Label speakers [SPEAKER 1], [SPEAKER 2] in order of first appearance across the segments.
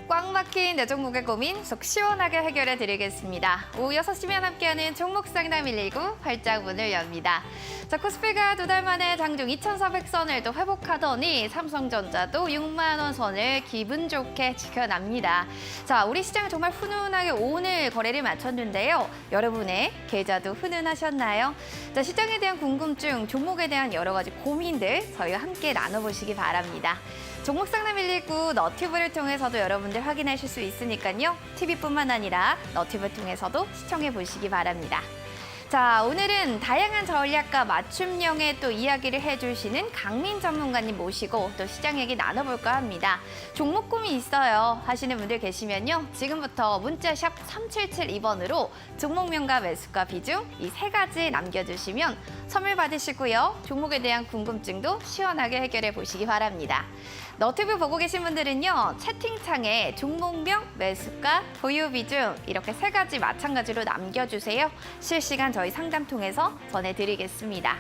[SPEAKER 1] 꽉 막힌 내 종목의 고민 속 시원하게 해결해 드리겠습니다. 오후 6시면 함께하는 종목 상담 119 활짝 문을 엽니다. 자, 코스피가 2달 만에 장중 2,400선을 또 회복하더니 삼성전자도 6만 원 선을 기분 좋게 지켜납니다. 자, 우리 시장 정말 훈훈하게 오늘 거래를 마쳤는데요. 여러분의 계좌도 훈훈하셨나요? 자, 시장에 대한 궁금증, 종목에 대한 여러 가지 고민들 저희와 함께 나눠보시기 바랍니다. 종목 상담 119 너튜브를 통해서도 여러분들 확인하실 수 있으니까요. TV뿐만 아니라 너튜브를 통해서도 시청해 보시기 바랍니다. 자, 오늘은 다양한 전략과 맞춤형의 또 이야기를 해주시는 강민 전문가님 모시고 또 시장 얘기 나눠볼까 합니다. 종목 고민 있어요 하시는 분들 계시면요. 지금부터 문자 샵 3772번으로 종목명과 매수가 비중 이 3가지 남겨주시면 선물 받으시고요. 종목에 대한 궁금증도 시원하게 해결해 보시기 바랍니다. 너튜브 보고 계신 분들은요. 채팅창에 종목명, 매수가, 보유 비중 이렇게 3가지 마찬가지로 남겨주세요. 실시간 저희 상담 통해서 전해드리겠습니다.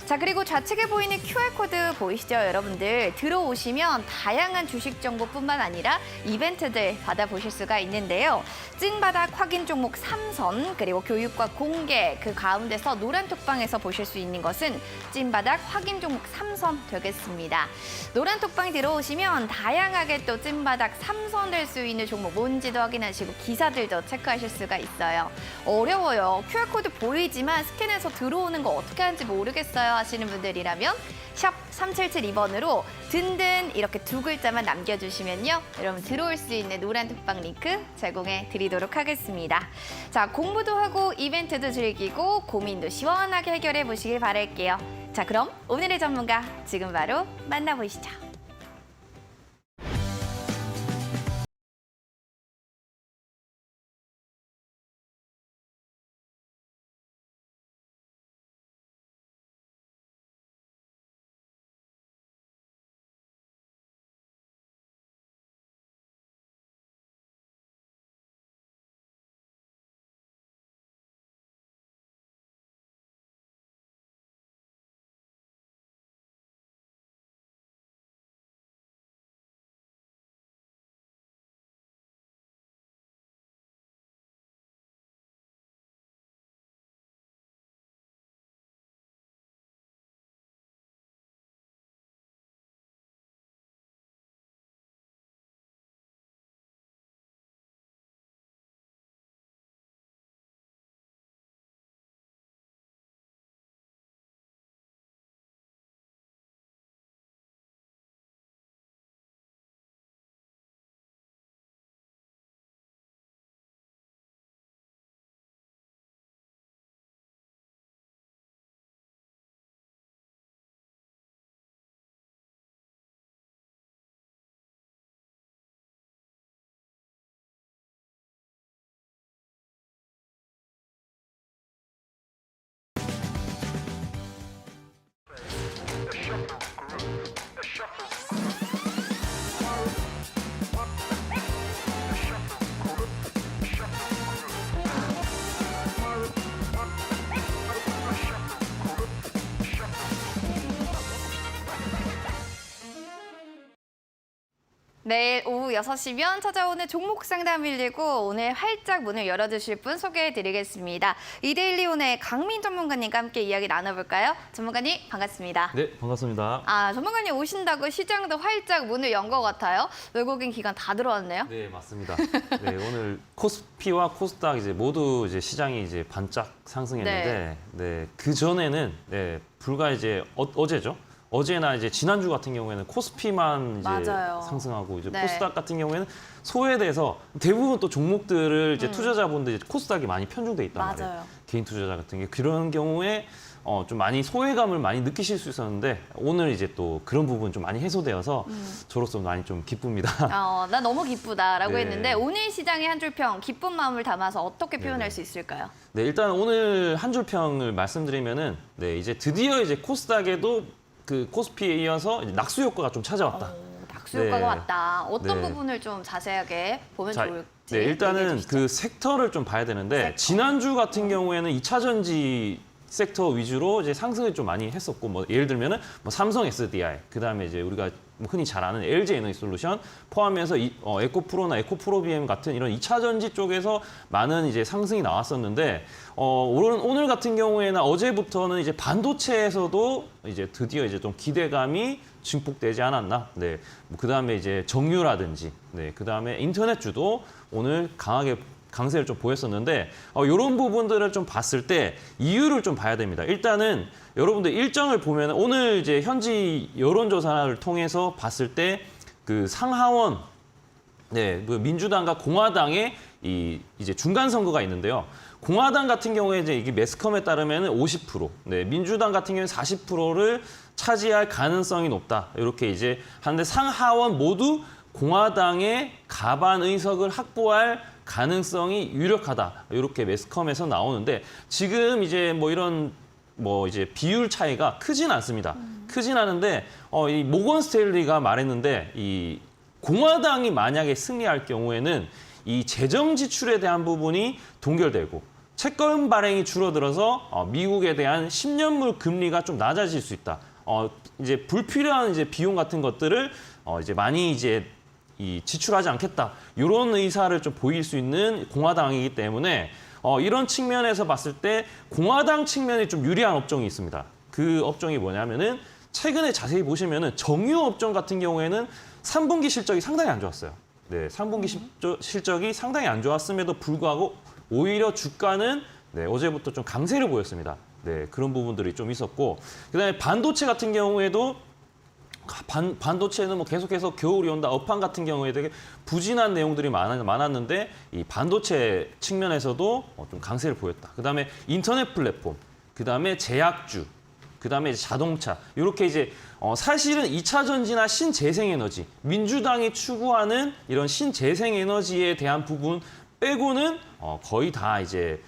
[SPEAKER 1] 자, 그리고 좌측에 보이는 QR코드 보이시죠, 여러분들? 들어오시면 다양한 주식 정보뿐만 아니라 이벤트들 받아보실 수가 있는데요. 찐바닥 확인 종목 3선, 그리고 교육과 공개, 그 가운데서 노란 톡방에서 보실 수 있는 것은 찐바닥 확인 종목 3선 되겠습니다. 노란 톡방 들어오시면 다양하게 또 찐바닥 3선 될 수 있는 종목 뭔지도 확인하시고 기사들도 체크하실 수가 있어요. 어려워요. QR코드 보이지만 스캔해서 들어오는 거 어떻게 하는지 모르겠어요 하시는 분들이라면 샵 3772번으로 든든 이렇게 2글자만 남겨주시면요. 여러분 들어올 수 있는 노란 톡방 링크 제공해 드리도록 하겠습니다. 자, 공부도 하고 이벤트도 즐기고 고민도 시원하게 해결해 보시길 바랄게요. 자, 그럼 오늘의 전문가 지금 바로 만나보시죠. 내일 오후 6시면 찾아오는 종목 상담 119 오늘 활짝 문을 열어주실 분 소개해드리겠습니다. 이데일리온의 강민 전문가님과 함께 이야기 나눠볼까요? 전문가님 반갑습니다.
[SPEAKER 2] 네, 반갑습니다.
[SPEAKER 1] 아, 전문가님 오신다고 시장도 활짝 문을 연 것 같아요. 외국인 기관 다 들어왔네요.
[SPEAKER 2] 네, 맞습니다. 네, 오늘 코스피와 코스닥 이제 모두 이제 시장이 이제 반짝 상승했는데, 네, 그 전에는 불과 이제 어제죠. 어제나 이제 지난주 같은 경우에는 코스피만 이제
[SPEAKER 1] 맞아요.
[SPEAKER 2] 상승하고 이제
[SPEAKER 1] 네.
[SPEAKER 2] 코스닥 같은 경우에는 소외돼서 대부분 또 종목들을 이제 투자자분들이 코스닥이 많이 편중돼 있단
[SPEAKER 1] 맞아요.
[SPEAKER 2] 말이에요. 개인 투자자 같은 게 그런 경우에 좀 많이 소외감을 많이 느끼실 수 있었는데 오늘 이제 또 그런 부분 좀 많이 해소되어서 저로서 많이 좀 기쁩니다.
[SPEAKER 1] 나 너무 기쁘다라고
[SPEAKER 2] 네.
[SPEAKER 1] 했는데 오늘 시장의 한 줄 평 기쁜 마음을 담아서 어떻게 표현할
[SPEAKER 2] 네.
[SPEAKER 1] 수 있을까요?
[SPEAKER 2] 네, 일단 오늘 한 줄 평을 말씀드리면은 네, 이제 드디어 이제 코스닥에도 그 코스피에 이어서 이제 낙수 효과가 좀 찾아왔다.
[SPEAKER 1] 낙수 효과가
[SPEAKER 2] 네.
[SPEAKER 1] 왔다. 어떤
[SPEAKER 2] 네.
[SPEAKER 1] 부분을 좀 자세하게 보면
[SPEAKER 2] 자,
[SPEAKER 1] 좋을지
[SPEAKER 2] 네, 일단은
[SPEAKER 1] 얘기해 주시죠.
[SPEAKER 2] 그 섹터를 좀 봐야 되는데
[SPEAKER 1] 섹터.
[SPEAKER 2] 지난주 같은 경우에는 2차 전지 섹터 위주로 이제 상승을 좀 많이 했었고, 뭐 예를 들면은 뭐 삼성 SDI, 그다음에 이제 우리가 뭐 흔히 잘 아는 LG 에너지 솔루션 포함해서 에코프로나 에코프로비엠 같은 이런 2차 전지 쪽에서 많은 이제 상승이 나왔었는데, 오늘 같은 경우에는 어제부터는 이제 반도체에서도 이제 드디어 이제 좀 기대감이 증폭되지 않았나. 네. 뭐 그다음에 이제 정유라든지, 네. 그다음에 인터넷주도 오늘 강세를 좀 보였었는데, 이런 부분들을 좀 봤을 때 이유를 좀 봐야 됩니다. 일단은 여러분들 일정을 보면 오늘 이제 현지 여론조사를 통해서 봤을 때 그 상하원, 네, 그 민주당과 공화당의 이제 중간 선거가 있는데요. 공화당 같은 경우에 이제 이게 매스컴에 따르면 50%, 네, 민주당 같은 경우는 40%를 차지할 가능성이 높다. 이렇게 이제 하는데 상하원 모두 공화당의 가반 의석을 확보할 가능성이 유력하다. 이렇게 매스컴에서 나오는데 지금 이제 뭐 이런 뭐 이제 비율 차이가 크진 않습니다. 크진 않은데 이 모건 스탠리가 말했는데 이 공화당이 만약에 승리할 경우에는 이 재정 지출에 대한 부분이 동결되고 채권 발행이 줄어들어서 미국에 대한 10년물 금리가 좀 낮아질 수 있다. 이제 불필요한 이제 비용 같은 것들을 이제 많이 이제 지출하지 않겠다. 이런 의사를 좀 보일 수 있는 공화당이기 때문에 이런 측면에서 봤을 때 공화당 측면에 좀 유리한 업종이 있습니다. 그 업종이 뭐냐면은 최근에 자세히 보시면은 정유 업종 같은 경우에는 3분기 실적이 상당히 안 좋았어요. 네, 3분기 실적이 상당히 안 좋았음에도 불구하고 오히려 주가는 네, 어제부터 좀 강세를 보였습니다. 네, 그런 부분들이 좀 있었고, 그다음에 반도체 같은 경우에도 반도체는 뭐 계속해서 겨울이 온다. 업황 같은 경우에 되게 부진한 내용들이 많았는데 이 반도체 측면에서도 좀 강세를 보였다. 그다음에 인터넷 플랫폼, 그다음에 제약주, 그다음에 이제 자동차. 이렇게 이제 사실은 2차 전지나 신재생에너지, 민주당이 추구하는 이런 신재생에너지에 대한 부분 빼고는 거의 다 이제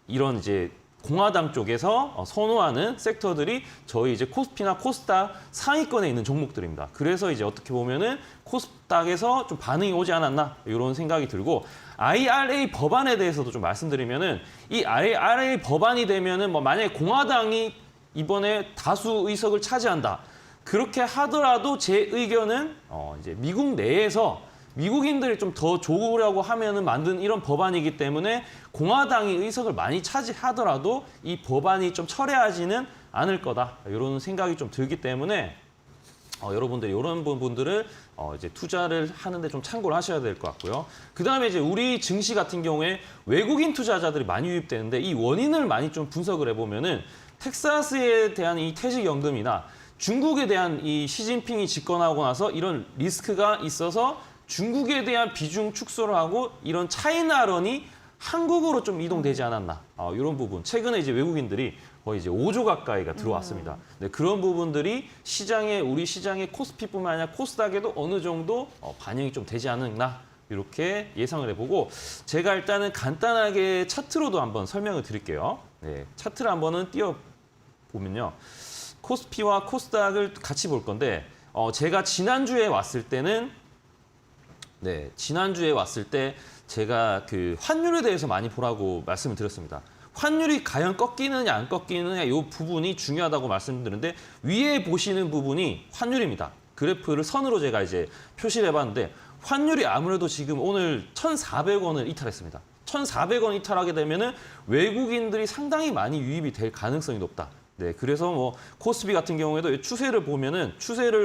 [SPEAKER 2] 이런 이제 공화당 쪽에서 선호하는 sek터들이 저희 이제 코스피나 코스닥 상위권에 있는 종목들입니다. 그래서 이제 어떻게 보면은 코스닥에서 좀 반응이 오지 않았나 이런 생각이 들고, IRA 법안에 대해서도 좀 말씀드리면은 이 IRA 법안이 되면은 뭐 만약에 공화당이 이번에 다수 의석을 차지한다. 그렇게 하더라도 제 의견은 이제 미국 내에서 미국인들이 좀 더 좋으려고 하면은 만든 이런 법안이기 때문에 공화당이 의석을 많이 차지하더라도 이 법안이 좀 철회하지는 않을 거다. 이런 생각이 좀 들기 때문에 여러분들 이런 부분들을 이제 투자를 하는데 좀 참고를 하셔야 될 것 같고요. 그다음에 이제 우리 증시 같은 경우에 외국인 투자자들이 많이 유입되는데 이 원인을 많이 좀 분석을 해보면은 텍사스에 대한 이 퇴직연금이나 중국에 대한 이 시진핑이 집권하고 나서 이런 리스크가 있어서 중국에 대한 비중 축소를 하고 이런 차이나런이 한국으로 좀 이동되지 않았나. 이런 부분. 최근에 이제 외국인들이 거의 이제 5조 가까이가 들어왔습니다. 네, 그런 부분들이 우리 시장의 코스피뿐만 아니라 코스닥에도 어느 정도 반영이 좀 되지 않았나. 이렇게 예상을 해보고, 제가 일단은 간단하게 차트로도 한번 설명을 드릴게요. 네, 차트를 한번은 띄워보면요. 코스피와 코스닥을 같이 볼 건데, 제가 지난주에 왔을 때는 제가 그 환율에 대해서 많이 보라고 말씀을 드렸습니다. 환율이 과연 꺾이느냐 안 꺾이느냐 이 부분이 중요하다고 말씀드렸는데, 위에 보시는 부분이 환율입니다. 그래프를 선으로 제가 이제 표시를 해봤는데 환율이 아무래도 지금 오늘 1,400원을 이탈했습니다. 1,400원 이탈하게 되면은 외국인들이 상당히 많이 유입이 될 가능성이 높다. 네, 그래서 뭐 코스피 같은 경우에도 추세를 보면은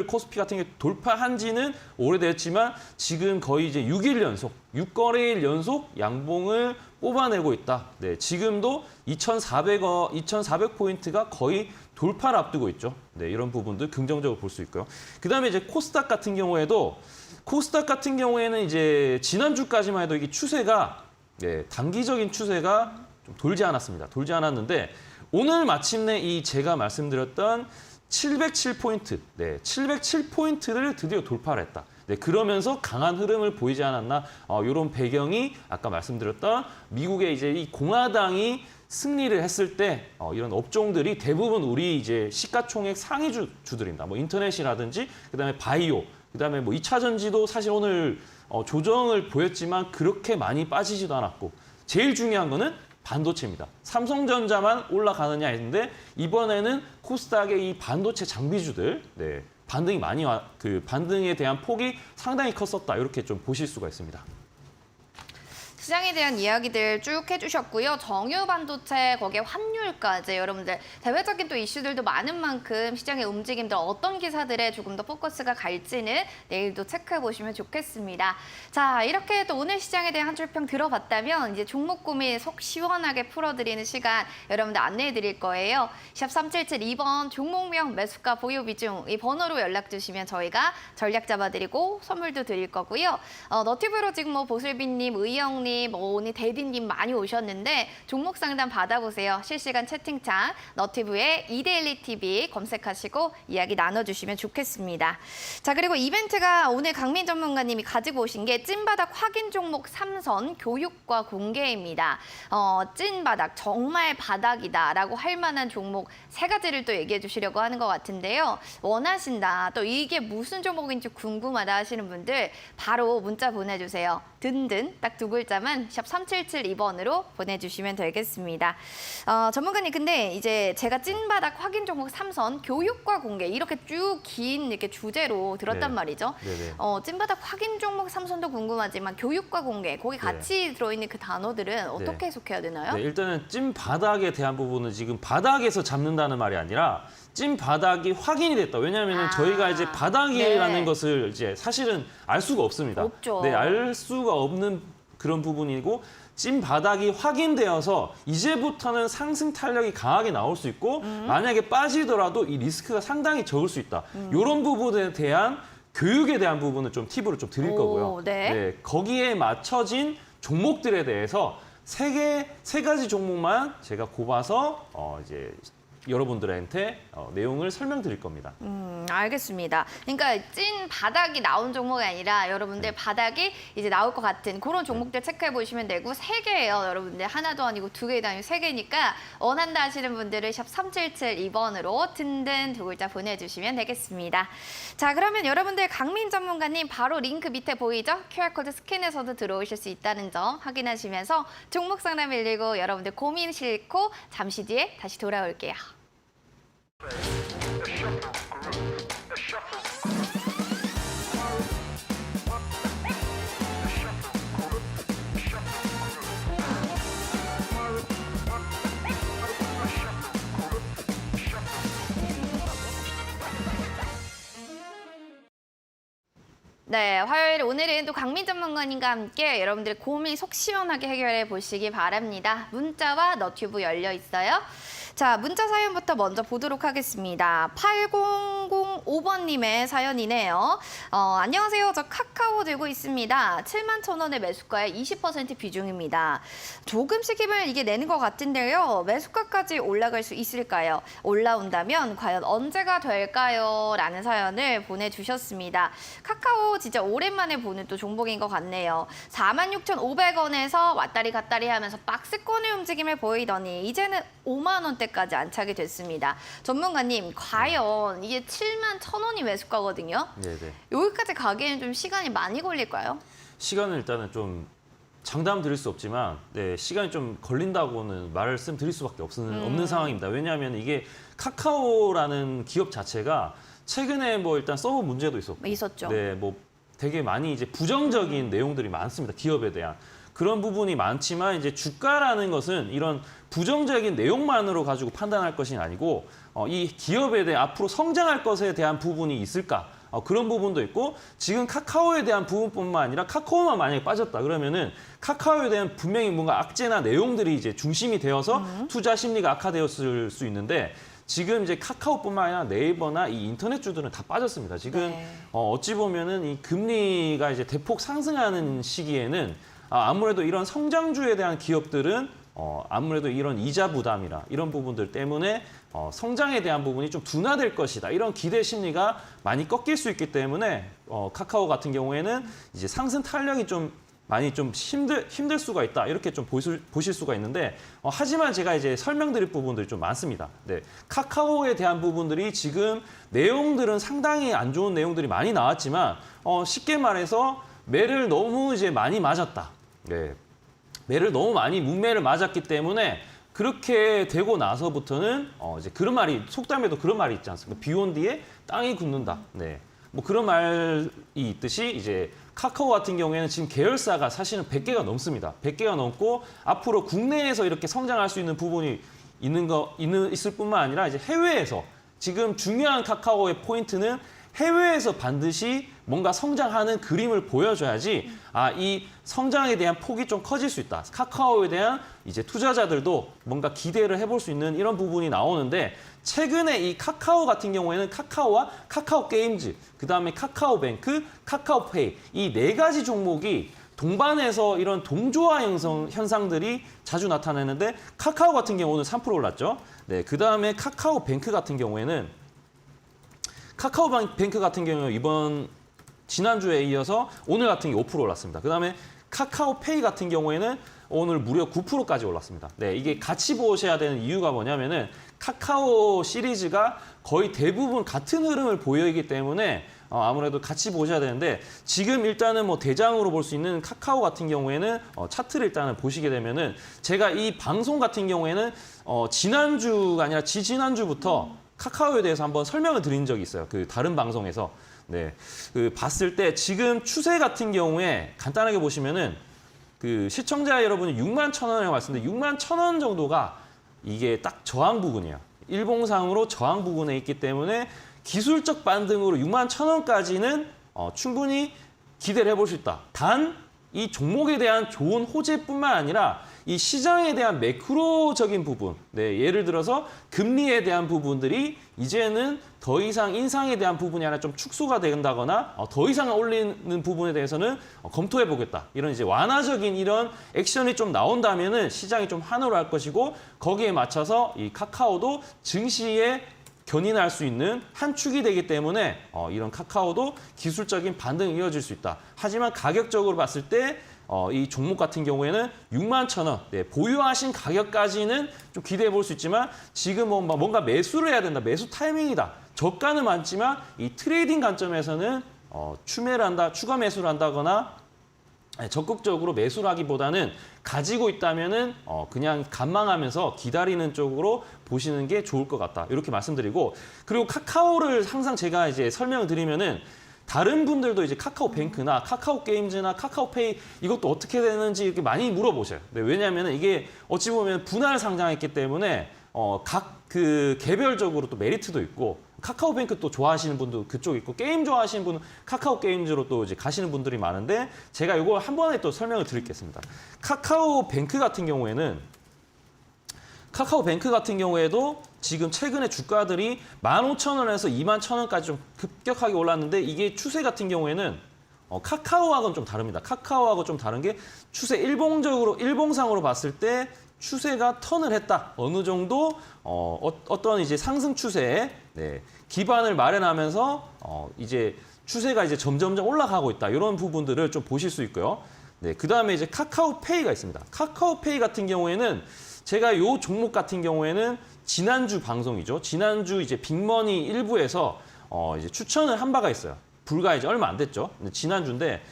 [SPEAKER 2] 코스피 같은 게 돌파한 지는 오래됐지만 지금 거의 이제 6거래일 연속 양봉을 뽑아내고 있다. 네, 지금도 2,400포인트가 거의 돌파를 앞두고 있죠. 네, 이런 부분들 긍정적으로 볼 수 있고요. 그다음에 이제 코스닥 같은 경우에는 이제 지난주까지만 해도 이게 추세가 단기적인 추세가 좀 돌지 않았는데 오늘 마침내 제가 말씀드렸던 707포인트, 707포인트를 드디어 돌파를 했다. 네, 그러면서 강한 흐름을 보이지 않았나? 이런 배경이 아까 말씀드렸던 미국의 이제 이 공화당이 승리를 했을 때 이런 업종들이 대부분 우리 이제 시가총액 상위주들입니다. 뭐 인터넷이라든지 그다음에 바이오, 그다음에 뭐 2차 전지도 사실 오늘 조정을 보였지만 그렇게 많이 빠지지도 않았고, 제일 중요한 거는 반도체입니다. 삼성전자만 올라가느냐 했는데 이번에는 코스닥의 이 반도체 장비주들 네, 반등에 대한 폭이 상당히 컸었다. 이렇게 좀 보실 수가 있습니다.
[SPEAKER 1] 시장에 대한 이야기들 쭉 해주셨고요. 정유 반도체, 거기에 환율까지 여러분들 대외적인 또 이슈들도 많은 만큼 시장의 움직임들 어떤 기사들에 조금 더 포커스가 갈지는 내일도 체크해 보시면 좋겠습니다. 자, 이렇게 또 오늘 시장에 대한 한 줄평 들어봤다면 이제 종목 고민 속 시원하게 풀어드리는 시간 여러분들 안내해 드릴 거예요. 샵 3772번 종목명 매수가 보유 비중 이 번호로 연락 주시면 저희가 전략 잡아드리고 선물도 드릴 거고요. 너튜브로 지금 뭐 보슬비님, 의영님, 오니 대디님 많이 오셨는데 종목 상담 받아보세요. 실시간 채팅창 너튜브에 이데일리 TV 검색하시고 이야기 나눠주시면 좋겠습니다. 자, 그리고 이벤트가 오늘 강민 전문가님이 가지고 오신 게 찐바닥 확인 종목 3선 교육과 공개입니다. 찐바닥 정말 바닥이다라고 할 만한 종목 3가지를 또 얘기해 주시려고 하는 것 같은데요. 원하신다, 또 이게 무슨 종목인지 궁금하다 하시는 분들 바로 문자 보내주세요. 든든 딱 2글자만 샵 3772번으로 보내주시면 되겠습니다. 전문가님, 근데 이제 제가 찐바닥 확인 종목 3선 교육과 공개 이렇게 쭉 긴 이렇게 주제로 들었단
[SPEAKER 2] 네.
[SPEAKER 1] 말이죠.
[SPEAKER 2] 네네.
[SPEAKER 1] 찐바닥 확인 종목 3선도 궁금하지만 교육과 공개 거기 같이 들어있는 그 단어들은 어떻게 해석해야 되나요?
[SPEAKER 2] 네, 일단은 찐 바닥에 대한 부분은 지금 바닥에서 잡는다는 말이 아니라 찐 바닥이 확인이 됐다. 왜냐하면 저희가 이제 바닥이라는
[SPEAKER 1] 네.
[SPEAKER 2] 것을 이제 사실은 알 수가 없습니다.
[SPEAKER 1] 없죠.
[SPEAKER 2] 네, 알 수가 없는 그런 부분이고 찐 바닥이 확인되어서 이제부터는 상승 탄력이 강하게 나올 수 있고 만약에 빠지더라도 이 리스크가 상당히 적을 수 있다. 이런 부분에 대한 교육에 대한 부분은 좀 팁으로 좀 드릴 거고요.
[SPEAKER 1] 네.
[SPEAKER 2] 거기에 맞춰진 종목들에 대해서 세 가지 종목만 제가 꼽아서 이제 여러분들한테 내용을 설명드릴 겁니다.
[SPEAKER 1] 알겠습니다. 그러니까 찐 바닥이 나온 종목이 아니라 여러분들 바닥이 이제 나올 것 같은 그런 종목들 체크해 보시면 되고 3개예요. 여러분들 하나도 아니고 2개도 아니고 3개니까 원한다 하시는 분들은 샵 3772번으로 든든 2글자 보내주시면 되겠습니다. 자, 그러면 여러분들 강민 전문가님 바로 링크 밑에 보이죠? QR코드 스캔해서도 들어오실 수 있다는 점 확인하시면서 종목 상담 119 여러분들 고민 싣고 잠시 뒤에 다시 돌아올게요. 네, 화요일 오늘은 또 강민 전문가님과 함께 여러분들의 고민 속 시원하게 해결해 보시기 바랍니다. 문자와 너튜브 열려 있어요. 자, 문자 사연부터 먼저 보도록 하겠습니다. 8005번님의 사연이네요. 안녕하세요. 저 카카오 들고 있습니다. 71,000원의 매수가의 20% 비중입니다. 조금씩 힘을 이게 내는 것 같은데요. 매수가까지 올라갈 수 있을까요? 올라온다면 과연 언제가 될까요? 라는 사연을 보내주셨습니다. 카카오 진짜 오랜만에 보는 또 종목인 것 같네요. 46,500원에서 왔다리 갔다리 하면서 박스권의 움직임을 보이더니 이제는 5만 원대까지 안착이 됐습니다. 전문가님, 과연 이게 71,000원이 매수가거든요.
[SPEAKER 2] 네네.
[SPEAKER 1] 여기까지 가기에는 좀 시간이 많이 걸릴까요?
[SPEAKER 2] 시간은 일단은 좀 장담 드릴 수 없지만 시간이 좀 걸린다고는 말씀드릴 수밖에 없는 상황입니다. 왜냐하면 이게 카카오라는 기업 자체가 최근에 뭐 일단 서버 문제도 있었고
[SPEAKER 1] 있었죠.
[SPEAKER 2] 네, 뭐 되게 많이 이제 부정적인 내용들이 많습니다. 기업에 대한. 그런 부분이 많지만 이제 주가라는 것은 이런 부정적인 내용만으로 가지고 판단할 것이 아니고 이 기업에 대해 앞으로 성장할 것에 대한 부분이 있을까? 그런 부분도 있고 지금 카카오에 대한 부분뿐만 아니라 카카오만 만약에 빠졌다 그러면은 카카오에 대한 분명히 뭔가 악재나 내용들이 이제 중심이 되어서 투자 심리가 악화되었을 수 있는데 지금 이제 카카오뿐만 아니라 네이버나 이 인터넷주들은 다 빠졌습니다. 지금
[SPEAKER 1] 네.
[SPEAKER 2] 어찌 보면은 이 금리가 이제 대폭 상승하는 시기에는 아무래도 이런 성장주에 대한 기업들은 아무래도 이런 이자 부담이라 이런 부분들 때문에 성장에 대한 부분이 좀 둔화될 것이다. 이런 기대 심리가 많이 꺾일 수 있기 때문에 카카오 같은 경우에는 이제 상승 탄력이 좀 많이 좀 힘들 수가 있다. 이렇게 좀 보실 수가 있는데 하지만 제가 이제 설명드릴 부분들이 좀 많습니다. 네, 카카오에 대한 부분들이 지금 내용들은 상당히 안 좋은 내용들이 많이 나왔지만 쉽게 말해서 매를 너무 이제 많이 맞았다. 네. 매를 너무 많이 문매를 맞았기 때문에 그렇게 되고 나서부터는 이제 그런 말이 속담에도 그런 말이 있지 않습니까? 비 온 뒤에 땅이 굳는다. 네. 뭐 그런 말이 있듯이 이제 카카오 같은 경우에는 지금 계열사가 사실은 100개가 넘습니다. 100개가 넘고 앞으로 국내에서 이렇게 성장할 수 있는 부분이 있을 뿐만 아니라 이제 해외에서 지금 중요한 카카오의 포인트는 해외에서 반드시 뭔가 성장하는 그림을 보여줘야지 이 성장에 대한 폭이 좀 커질 수 있다. 카카오에 대한 이제 투자자들도 뭔가 기대를 해볼 수 있는 이런 부분이 나오는데 최근에 이 카카오 같은 경우에는 카카오와 카카오 게임즈, 그다음에 카카오뱅크, 카카오페이 이 네 가지 종목이 동반해서 이런 동조화 현상들이 자주 나타나는데 카카오 같은 경우는 3% 올랐죠. 네, 그다음에 카카오뱅크 같은 경우에는 카카오뱅크 같은 경우 지난주에 이어서 오늘 같은 게 5% 올랐습니다. 그다음에 카카오페이 같은 경우에는 오늘 무려 9%까지 올랐습니다. 네, 이게 같이 보셔야 되는 이유가 뭐냐면은 카카오 시리즈가 거의 대부분 같은 흐름을 보이기 때문에 아무래도 같이 보셔야 되는데 지금 일단은 뭐 대장으로 볼 수 있는 카카오 같은 경우에는 차트를 일단은 보시게 되면은 제가 이 방송 같은 경우에는 지난주가 아니라 지지난주부터 카카오에 대해서 한번 설명을 드린 적이 있어요. 그 다른 방송에서. 네. 그 봤을 때 지금 추세 같은 경우에 간단하게 보시면은 그 시청자 여러분이 6만 1,000원이라고 말씀드렸는데 6만 1,000원 정도가 이게 딱 저항 부근이에요. 일봉상으로 저항 부근에 있기 때문에 기술적 반등으로 6만 1,000원까지는 충분히 기대를 해볼 수 있다. 단 이 종목에 대한 좋은 호재뿐만 아니라 이 시장에 대한 매크로적인 부분, 네, 예를 들어서 금리에 대한 부분들이 이제는 더 이상 인상에 대한 부분이 아니라 좀 축소가 된다거나 더 이상 올리는 부분에 대해서는 검토해 보겠다. 이런 이제 완화적인 이런 액션이 좀 나온다면은 시장이 좀 환호를 할 것이고 거기에 맞춰서 이 카카오도 증시에 견인할 수 있는 한 축이 되기 때문에 이런 카카오도 기술적인 반등이 이어질 수 있다. 하지만 가격적으로 봤을 때 이 종목 같은 경우에는 6만 1,000원, 네, 보유하신 가격까지는 좀 기대해 볼 수 있지만 지금 뭔가 매수를 해야 된다. 매수 타이밍이다. 저가는 많지만 이 트레이딩 관점에서는 추가 매수를 한다거나 적극적으로 매수를 하기보다는 가지고 있다면은 그냥 관망하면서 기다리는 쪽으로 보시는 게 좋을 것 같다. 이렇게 말씀드리고 그리고 카카오를 항상 제가 이제 설명을 드리면은 다른 분들도 이제 카카오뱅크나 카카오게임즈나 카카오페이 이것도 어떻게 되는지 이렇게 많이 물어보셔요. 네, 왜냐하면 이게 어찌 보면 분할 상장했기 때문에 각 그 개별적으로 또 메리트도 있고 카카오뱅크 또 좋아하시는 분도 그쪽 있고 게임 좋아하시는 분은 카카오게임즈로 또 이제 가시는 분들이 많은데 제가 이거 한 번에 또 설명을 드리겠습니다. 카카오뱅크 같은 경우에도 지금 최근에 주가들이 15,000원에서 21,000원까지 좀 급격하게 올랐는데 이게 추세 같은 경우에는 카카오하고는 좀 다릅니다. 카카오하고 좀 다른 게 추세 일봉상으로 봤을 때 추세가 턴을 했다. 어느 정도 어떤 이제 상승 추세에 기반을 마련하면서 이제 추세가 이제 점점점 올라가고 있다. 이런 부분들을 좀 보실 수 있고요. 네, 그다음에 이제 카카오페이가 있습니다. 카카오페이 같은 경우에는 제가 이 종목 같은 경우에는 지난주 방송이죠. 지난주 이제 빅머니 일부에서 이제 추천을 한 바가 있어요. 불과 이제 얼마 안 됐죠. 지난주인데,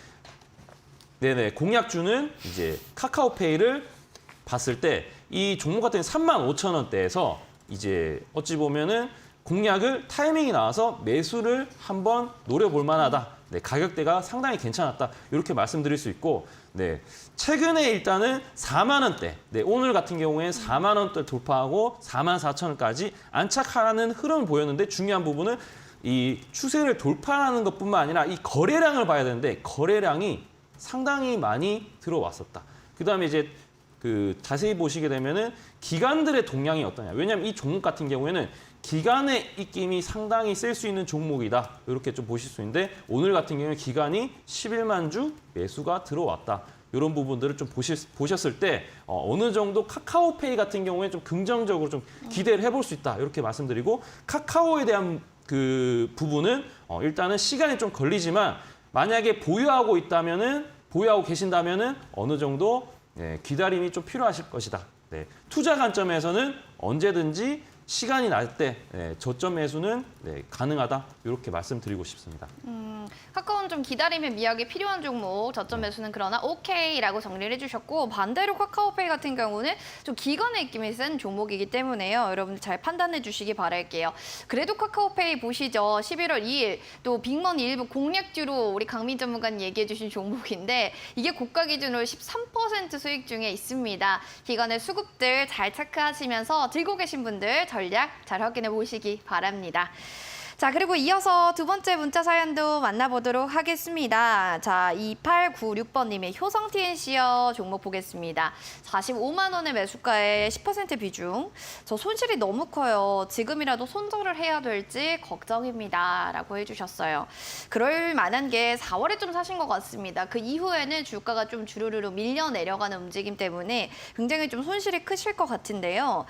[SPEAKER 2] 네네, 공약주는 이제 카카오페이를 봤을 때 이 종목 같은 35,000원대에서 이제 어찌 보면은 공약을 타이밍이 나와서 매수를 한번 노려볼 만하다. 네, 가격대가 상당히 괜찮았다. 이렇게 말씀드릴 수 있고, 네, 최근에 일단은 4만 원대, 네, 오늘 같은 경우에 4만 원대 돌파하고 4만 4천 원까지 안착하는 흐름을 보였는데 중요한 부분은 이 추세를 돌파하는 것뿐만 아니라 이 거래량을 봐야 되는데 거래량이 상당히 많이 들어왔었다. 그다음에 이제 그 자세히 보시게 되면은 기관들의 동향이 어떠냐. 왜냐하면 이 종목 같은 경우에는 기관의 입김이 상당히 셀 수 있는 종목이다. 이렇게 좀 보실 수 있는데 오늘 같은 경우에 기관이 11만 주 매수가 들어왔다. 이런 부분들을 좀 보셨을 때 어느 정도 카카오페이 같은 경우에 좀 긍정적으로 좀 기대를 해볼 수 있다. 이렇게 말씀드리고 카카오에 대한 그 부분은 일단은 시간이 좀 걸리지만 만약에 보유하고 계신다면은 어느 정도 기다림이 좀 필요하실 것이다. 네, 투자 관점에서는 언제든지 시간이 날 때 저점 매수는 가능하다. 이렇게 말씀드리고 싶습니다.
[SPEAKER 1] 카카오는 좀 기다리면 미약이 필요한 종목, 저점 매수는 그러나 오케이라고 정리를 해주셨고 반대로 카카오페이 같은 경우는 좀 기관의 느낌이 센 종목이기 때문에요. 여러분들 잘 판단해 주시기 바랄게요. 그래도 카카오페이 보시죠. 11월 2일 또 빅머니 일부 공략주로 우리 강민 전문가님 얘기해 주신 종목인데 이게 고가 기준으로 13% 수익 중에 있습니다. 기관의 수급들 잘 체크하시면서 들고 계신 분들 전략 잘 확인해 보시기 바랍니다. 자, 그리고 이어서 두 번째 문자 사연도 만나보도록 하겠습니다. 자, 2896번님의 효성 TNC요 종목 보겠습니다. 45만 원의 매수가에 10% 비중. 저 손실이 너무 커요. 지금이라도 손절을 해야 될지 걱정입니다. 라고 해주셨어요. 그럴 만한 게 4월에 좀 사신 것 같습니다. 그 이후에는 주가가 좀 주르르 밀려 내려가는 움직임 때문에 굉장히 좀 손실이 크실 것 같은데요.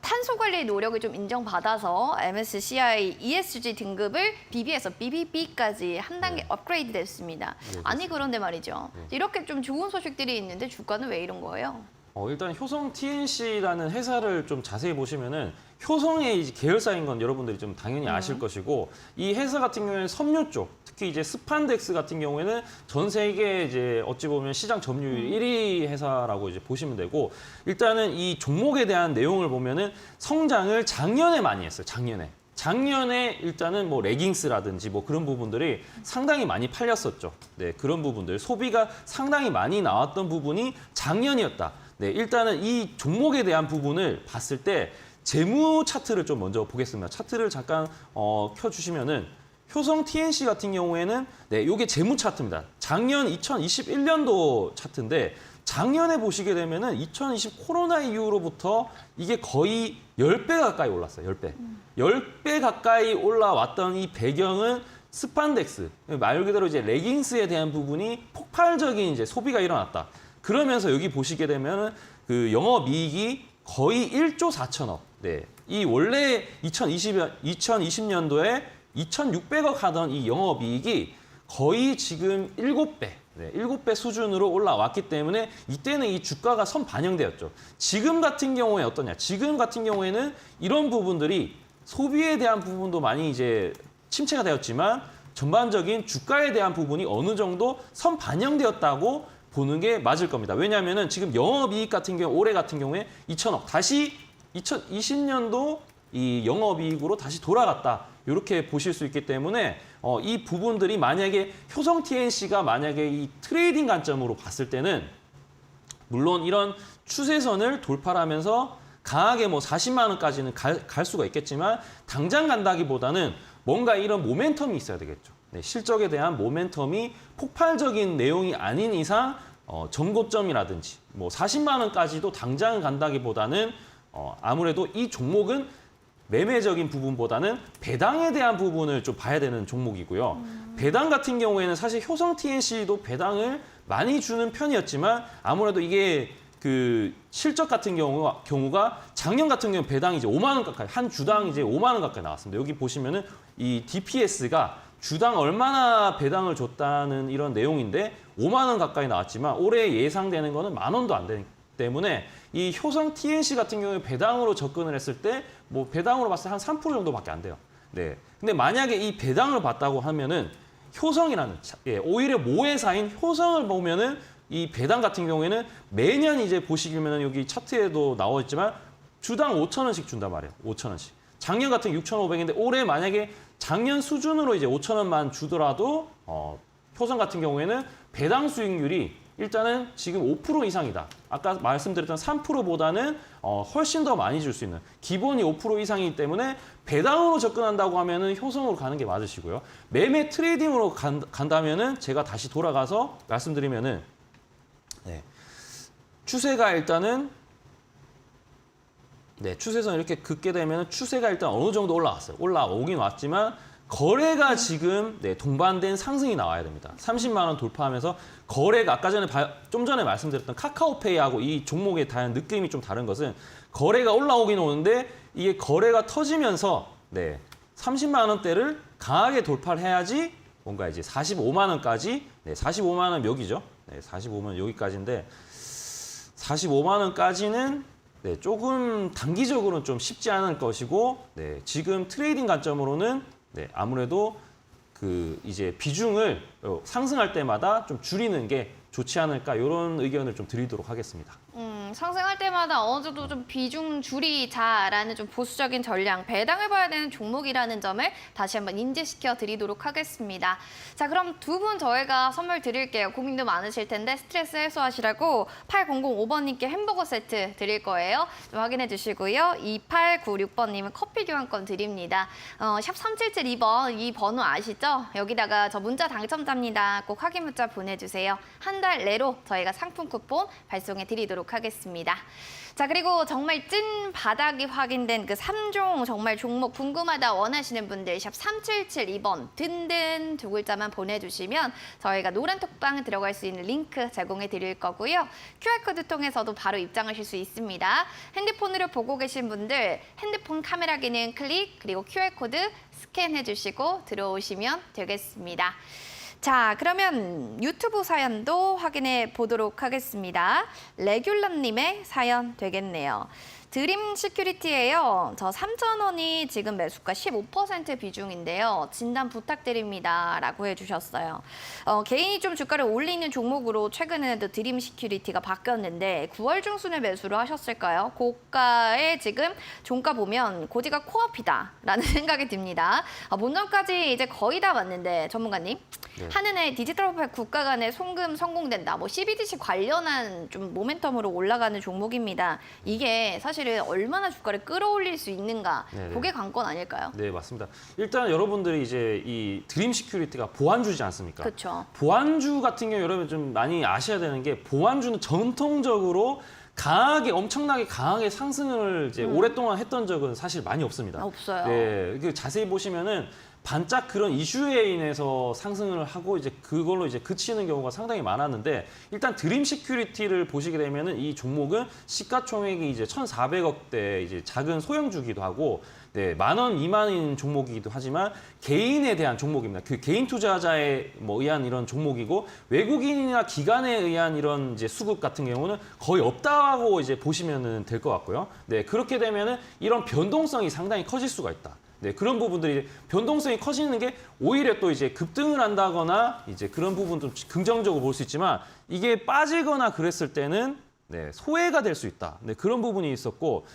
[SPEAKER 1] 탄소 관리 노력을 좀 인정받아서 MSCI ESG 등급을 BB에서 BBB까지 한 단계 업그레이드 됐습니다. 아니 그런데 말이죠. 이렇게 좀 좋은 소식들이 있는데 주가는 왜 이런 거예요?
[SPEAKER 2] 일단 효성 TNC라는 회사를 좀 자세히 보시면은 효성의 이제 계열사인 건 여러분들이 좀 당연히 아실 것이고 이 회사 같은 경우에는 섬유 쪽, 특히 이제 스판덱스 같은 경우에는 전 세계 이제 어찌 보면 시장 점유율 1위 회사라고 이제 보시면 되고 일단은 이 종목에 대한 내용을 보면은 성장을 작년에 많이 했어요. 작년에 일단은 뭐 레깅스라든지 뭐 그런 부분들이 상당히 많이 팔렸었죠. 네, 그런 부분들 소비가 상당히 많이 나왔던 부분이 작년이었다. 네, 일단은 이 종목에 대한 부분을 봤을 때 재무 차트를 좀 먼저 보겠습니다. 차트를 잠깐 켜주시면은 효성 TNC 같은 경우에는 네, 이게 재무 차트입니다. 작년 2021년도 차트인데 작년에 보시게 되면은 2020 코로나 이후로부터 이게 거의 10배 가까이 올랐어요. 10배. 10배 가까이 올라왔던 이 배경은 스판덱스, 말 그대로 이제 레깅스에 대한 부분이 폭발적인 이제 소비가 일어났다. 그러면서 여기 보시게 되면은 그 영업이익이 거의 1조 4천억. 네. 이 원래 2020년도에 2,600억 하던 이 영업이익이 거의 지금 7배. 네, 7배 수준으로 올라왔기 때문에 이때는 이 주가가 선 반영되었죠. 지금 같은 경우에 어떠냐? 지금 같은 경우에는 이런 부분들이 소비에 대한 부분도 많이 이제 침체가 되었지만 전반적인 주가에 대한 부분이 어느 정도 선 반영되었다고 보는 게 맞을 겁니다. 왜냐하면은 지금 영업이익 같은 경우 올해 같은 경우에 2천억 다시 2020년도 이 영업이익으로 다시 돌아갔다. 이렇게 보실 수 있기 때문에 이 부분들이 만약에 효성 TNC가 만약에 이 트레이딩 관점으로 봤을 때는 물론 이런 추세선을 돌파하면서 강하게 뭐 40만 원까지는 갈 수가 있겠지만 당장 간다기보다는 뭔가 이런 모멘텀이 있어야 되겠죠. 네, 실적에 대한 모멘텀이 폭발적인 내용이 아닌 이상 전고점이라든지 뭐 40만 원까지도 당장 간다기보다는 아무래도 이 종목은 매매적인 부분보다는 배당에 대한 부분을 좀 봐야 되는 종목이고요. 배당 같은 경우에는 사실 효성 TNC도 배당을 많이 주는 편이었지만 아무래도 이게 그 실적 같은 경우가 작년 같은 경우 배당이 이제 5만 원 가까이 한 주당 이제 5만 원 가까이 나왔습니다. 여기 보시면은 이 DPS가 주당 얼마나 배당을 줬다는 이런 내용인데 5만 원 가까이 나왔지만 올해 예상되는 거는 10,000원도 안 되기 때문에 이 효성 TNC 같은 경우에 배당으로 접근을 했을 때 뭐 배당으로 봤을 때 한 3% 정도밖에 안 돼요. 네. 근데 만약에 이 배당을 봤다고 하면은 효성이라는 오히려 모회사인 효성을 보면은 이 배당 같은 경우에는 매년 이제 보시면은 여기 차트에도 나와 있지만 주당 5,000원씩 준단 말이에요. 5,000원씩. 작년 같은 6,500인데 올해 만약에 작년 수준으로 이제 5,000원만 주더라도 효성 같은 경우에는 배당 수익률이 일단은 지금 5% 이상이다. 아까 말씀드렸던 3%보다는 훨씬 더 많이 줄 수 있는 기본이 5% 이상이기 때문에 배당으로 접근한다고 하면은 효성으로 가는 게 맞으시고요. 매매 트레이딩으로 간다면은 제가 다시 돌아가서 말씀드리면은 네. 추세가 일단은 네, 추세선 이렇게 긋게 되면 추세가 일단 어느 정도 올라왔어요. 올라오긴 왔지만 거래가 지금 네, 동반된 상승이 나와야 됩니다. 30만 원 돌파하면서 거래가 아까 전에 좀 전에 말씀드렸던 카카오페이하고 이 종목에 대한 느낌이 좀 다른 것은 거래가 올라오긴 오는데 이게 거래가 터지면서 네, 30만 원대를 강하게 돌파를 해야지 뭔가 이제 45만 원까지 네, 45만 원 여기죠. 네, 45만 원 여기까지인데 45만 원까지는 네, 조금 단기적으로는 좀 쉽지 않을 것이고 네, 지금 트레이딩 관점으로는 네, 아무래도 그 이제 비중을 상승할 때마다 좀 줄이는 게 좋지 않을까 이런 의견을 좀 드리도록 하겠습니다.
[SPEAKER 1] 상승할 때마다 어느 정도 좀 비중 줄이자라는 좀 보수적인 전략, 배당을 봐야 되는 종목이라는 점을 다시 한번 인지시켜 드리도록 하겠습니다. 자, 그럼 두 분 저희가 선물 드릴게요. 고민도 많으실 텐데 스트레스 해소하시라고 8005번님께 햄버거 세트 드릴 거예요. 좀 확인해 주시고요. 2896번님은 커피 교환권 드립니다. 샵 3772번 이 번호 아시죠? 여기다가 저 문자 당첨자입니다. 꼭 확인 문자 보내주세요. 한 달 내로 저희가 상품 쿠폰 발송해 드리도록 하겠습니다. 자, 그리고 정말 찐 바닥이 확인된 그 3종 정말 종목 궁금하다 원하시는 분들 샵 3772번 든든 두 글자만 보내주시면 저희가 노란 톡방에 들어갈 수 있는 링크 제공해 드릴 거고요. QR코드 통해서도 바로 입장하실 수 있습니다. 핸드폰으로 보고 계신 분들 핸드폰 카메라 기능 클릭 그리고 QR코드 스캔해 주시고 들어오시면 되겠습니다. 자, 그러면 유튜브 사연도 확인해 보도록 하겠습니다. 레귤러님의 사연 되겠네요. 드림 시큐리티예요. 저 3,000원이 지금 매수가 15% 비중인데요. 진단 부탁드립니다. 라고 해주셨어요. 개인이 좀 주가를 올리는 종목으로 최근에도 드림 시큐리티가 바뀌었는데 9월 중순에 매수를 하셨을까요? 고가에 지금 종가 보면 고지가 코앞이다 라는 생각이 듭니다. 본전까지 이제 거의 다 왔는데 전문가님.
[SPEAKER 2] 네.
[SPEAKER 1] 한은의 디지털 화폐 국가 간의 송금 성공된다. 뭐 CBDC 관련한 좀 모멘텀으로 올라가는 종목입니다. 이게 사실은 얼마나 주가를 끌어올릴 수 있는가.
[SPEAKER 2] 네네.
[SPEAKER 1] 그게 관건 아닐까요?
[SPEAKER 2] 네, 맞습니다. 일단 여러분들이 이제 이 드림 시큐리티가 보안주지 않습니까?
[SPEAKER 1] 그렇죠.
[SPEAKER 2] 보안주 같은 경우 여러분 좀 많이 아셔야 되는 게 보안주는 전통적으로 엄청나게 강하게 상승을 이제 오랫동안 했던 적은 사실 많이 없습니다.
[SPEAKER 1] 없어요.
[SPEAKER 2] 네, 자세히 보시면은 반짝 그런 이슈에 인해서 상승을 하고 이제 그걸로 이제 그치는 경우가 상당히 많았는데 일단 드림 시큐리티를 보시게 되면은 이 종목은 시가총액이 이제 1,400억대 이제 작은 소형주기도 하고 네, 10,000원 미만인 종목이기도 하지만 개인에 대한 종목입니다. 그 개인 투자자에 의한 이런 종목이고 외국인이나 기관에 의한 이런 이제 수급 같은 경우는 거의 없다고 이제 보시면은 될 것 같고요. 네, 그렇게 되면은 이런 변동성이 상당히 커질 수가 있다. 네, 그런 부분들이 변동성이 커지는 게 오히려 또 이제 급등을 한다거나 이제 그런 부분도 긍정적으로 볼 수 있지만 이게 빠지거나 그랬을 때는 네, 소외가 될 수 있다. 네, 그런 부분이 있었고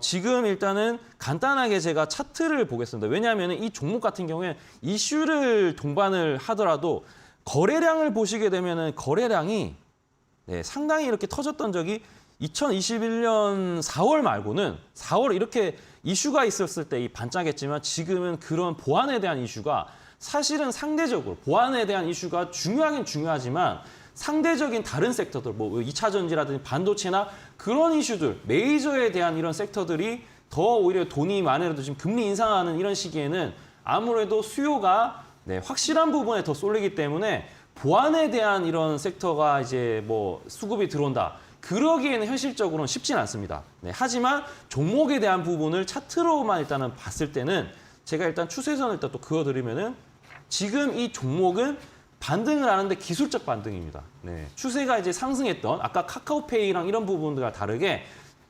[SPEAKER 2] 지금 일단은 간단하게 제가 차트를 보겠습니다. 왜냐하면 이 종목 같은 경우에 이슈를 동반을 하더라도 거래량을 보시게 되면은 거래량이 네, 상당히 이렇게 터졌던 적이 2021년 4월 말고는 4월 이렇게 이슈가 있었을 때 이 반짝했지만 지금은 그런 보안에 대한 이슈가 사실은 상대적으로 보안에 대한 이슈가 중요하긴 중요하지만 상대적인 다른 섹터들 뭐 2차 전지라든지 반도체나 그런 이슈들 메이저에 대한 이런 섹터들이 더 오히려 돈이 많이라도 지금 금리 인상하는 이런 시기에는 아무래도 수요가 네, 확실한 부분에 더 쏠리기 때문에 보안에 대한 이런 섹터가 이제 뭐 수급이 들어온다. 그러기에는 현실적으로는 쉽진 않습니다. 네, 하지만 종목에 대한 부분을 차트로만 일단은 봤을 때는 제가 일단 추세선을 일단 또 그어드리면은 지금 이 종목은 반등을 하는데 기술적 반등입니다. 네, 추세가 이제 상승했던 아까 카카오페이랑 이런 부분들과 다르게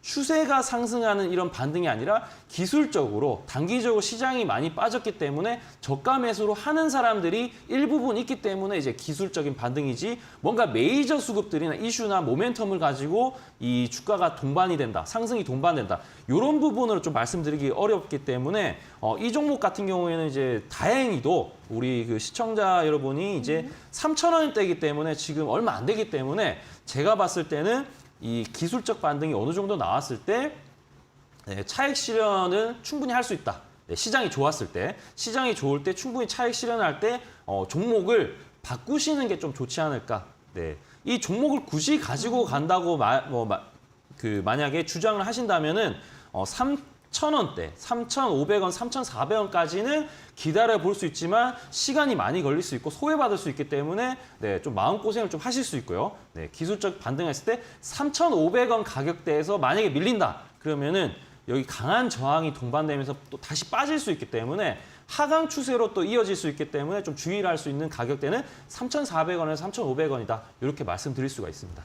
[SPEAKER 2] 추세가 상승하는 이런 반등이 아니라 기술적으로 단기적으로 시장이 많이 빠졌기 때문에 저가 매수로 하는 사람들이 일부분 있기 때문에 이제 기술적인 반등이지 뭔가 메이저 수급들이나 이슈나 모멘텀을 가지고 이 주가가 동반이 된다, 상승이 동반된다. 이런 부분으로 좀 말씀드리기 어렵기 때문에 이 종목 같은 경우에는 이제 다행히도 우리 그 시청자 여러분이 이제 3,000원대이기 때문에 지금 얼마 안 되기 때문에 제가 봤을 때는 이 기술적 반등이 어느 정도 나왔을 때 네, 차익 실현은 충분히 할 수 있다. 네, 시장이 좋았을 때, 시장이 좋을 때 충분히 차익 실현할 때 종목을 바꾸시는 게 좀 좋지 않을까. 네, 이 종목을 굳이 가지고 간다고 만약에 주장을 하신다면은 3,000원대, 3,500원, 3,400원까지는 기다려 볼 수 있지만 시간이 많이 걸릴 수 있고 소외받을 수 있기 때문에 네, 좀 마음고생을 좀 하실 수 있고요. 네, 기술적 반등했을 때 3,500원 가격대에서 만약에 밀린다. 그러면은 여기 강한 저항이 동반되면서 또 다시 빠질 수 있기 때문에 하강 추세로 또 이어질 수 있기 때문에 좀 주의를 할 수 있는 가격대는 3,400원에서 3,500원이다. 이렇게 말씀드릴 수가 있습니다.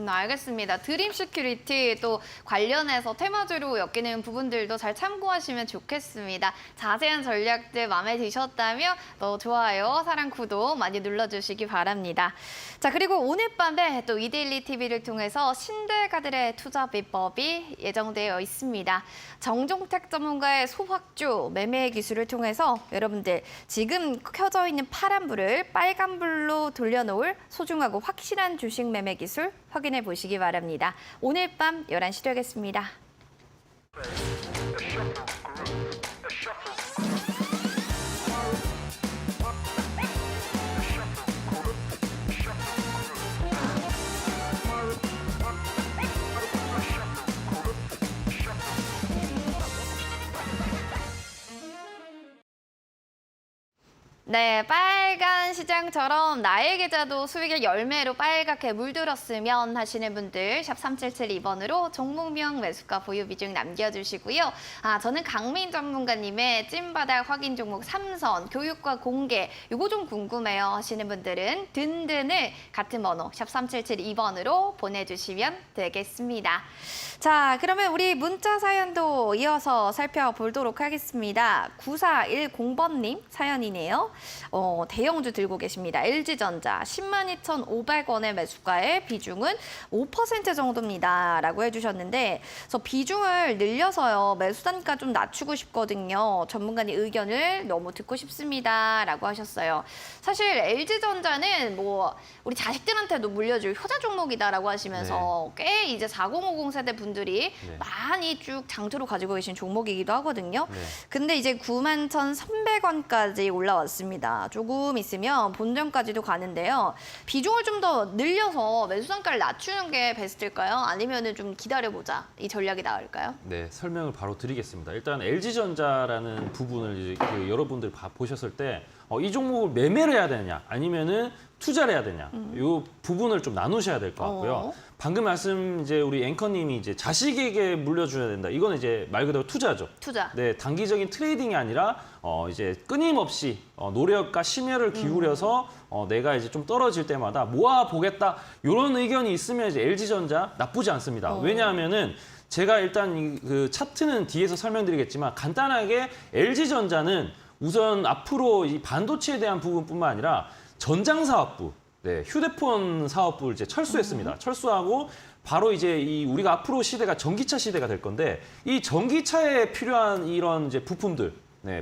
[SPEAKER 1] 알겠습니다. 드림 시큐리티 또 관련해서 테마주로 엮이는 부분들도 잘 참고하시면 좋겠습니다. 자세한 전략들 마음에 드셨다면 좋아요, 사랑, 구독 많이 눌러주시기 바랍니다. 자, 그리고 오늘 밤에 또 이데일리 TV를 통해서 신대가들의 투자 비법이 예정되어 있습니다. 정종택 전문가의 소확주 매매 기술을 통해서 여러분들 지금 켜져 있는 파란불을 빨간불로 돌려놓을 소중하고 확실한 주식 매매 기술 확인해 보시기 바랍니다. 오늘 밤 11시 되겠습니다. 네, 빨간 시장처럼 나의 계좌도 수익의 열매로 빨갛게 물들었으면 하시는 분들 샵 3772번으로 종목명 매수가 보유 비중 남겨주시고요. 저는 강민 전문가님의 찐바닥 확인 종목 3선 교육과 공개 이거 좀 궁금해요 하시는 분들은 든든을 같은 번호 샵 3772번으로 보내주시면 되겠습니다. 자, 그러면 우리 문자 사연도 이어서 살펴보도록 하겠습니다. 9410번님 사연이네요. 대형주 들고 계십니다. LG전자 102,500원의 매수가의 비중은 5% 정도입니다. 라고 해주셨는데 그래서 비중을 늘려서요. 매수 단가 좀 낮추고 싶거든요. 전문가님 의견을 너무 듣고 싶습니다. 라고 하셨어요. 사실 LG전자는 우리 자식들한테도 물려줄 효자 종목이다라고 하시면서 꽤 이제 4050 세대 분들이 많이 쭉 장투로 가지고 계신 종목이기도 하거든요. 근데 이제 91,300원까지 올라왔습니다. 조금 있으면 본전까지도 가는데요. 비중을 좀 더 늘려서 매수 단가를 낮추는 게 베스트일까요? 아니면은 좀 기다려보자. 이 전략이 나을까요?
[SPEAKER 2] 네, 설명을 바로 드리겠습니다. 일단 LG전자라는 부분을 이제 여러분들 보셨을 때 이 종목을 매매를 해야 되느냐 아니면은 투자를 해야 되냐 이 부분을 좀 나누셔야 될 것 같고요. 방금 말씀 이제 우리 앵커님이 이제 자식에게 물려줘야 된다. 이거는 이제 말 그대로 투자죠.
[SPEAKER 1] 투자.
[SPEAKER 2] 네, 단기적인 트레이딩이 아니라 이제 끊임없이 노력과 심혈을 기울여서 내가 이제 좀 떨어질 때마다 모아 보겠다. 이런 의견이 있으면 이제 LG전자 나쁘지 않습니다. 왜냐하면은 제가 일단 그 차트는 뒤에서 설명드리겠지만 간단하게 LG전자는 우선 앞으로 이 반도체에 대한 부분뿐만 아니라 전장 사업부, 휴대폰 사업부를 이제 철수했습니다. 철수하고 바로 이제 우리가 앞으로 시대가 전기차 시대가 될 건데 이 전기차에 필요한 이런 이제 부품들,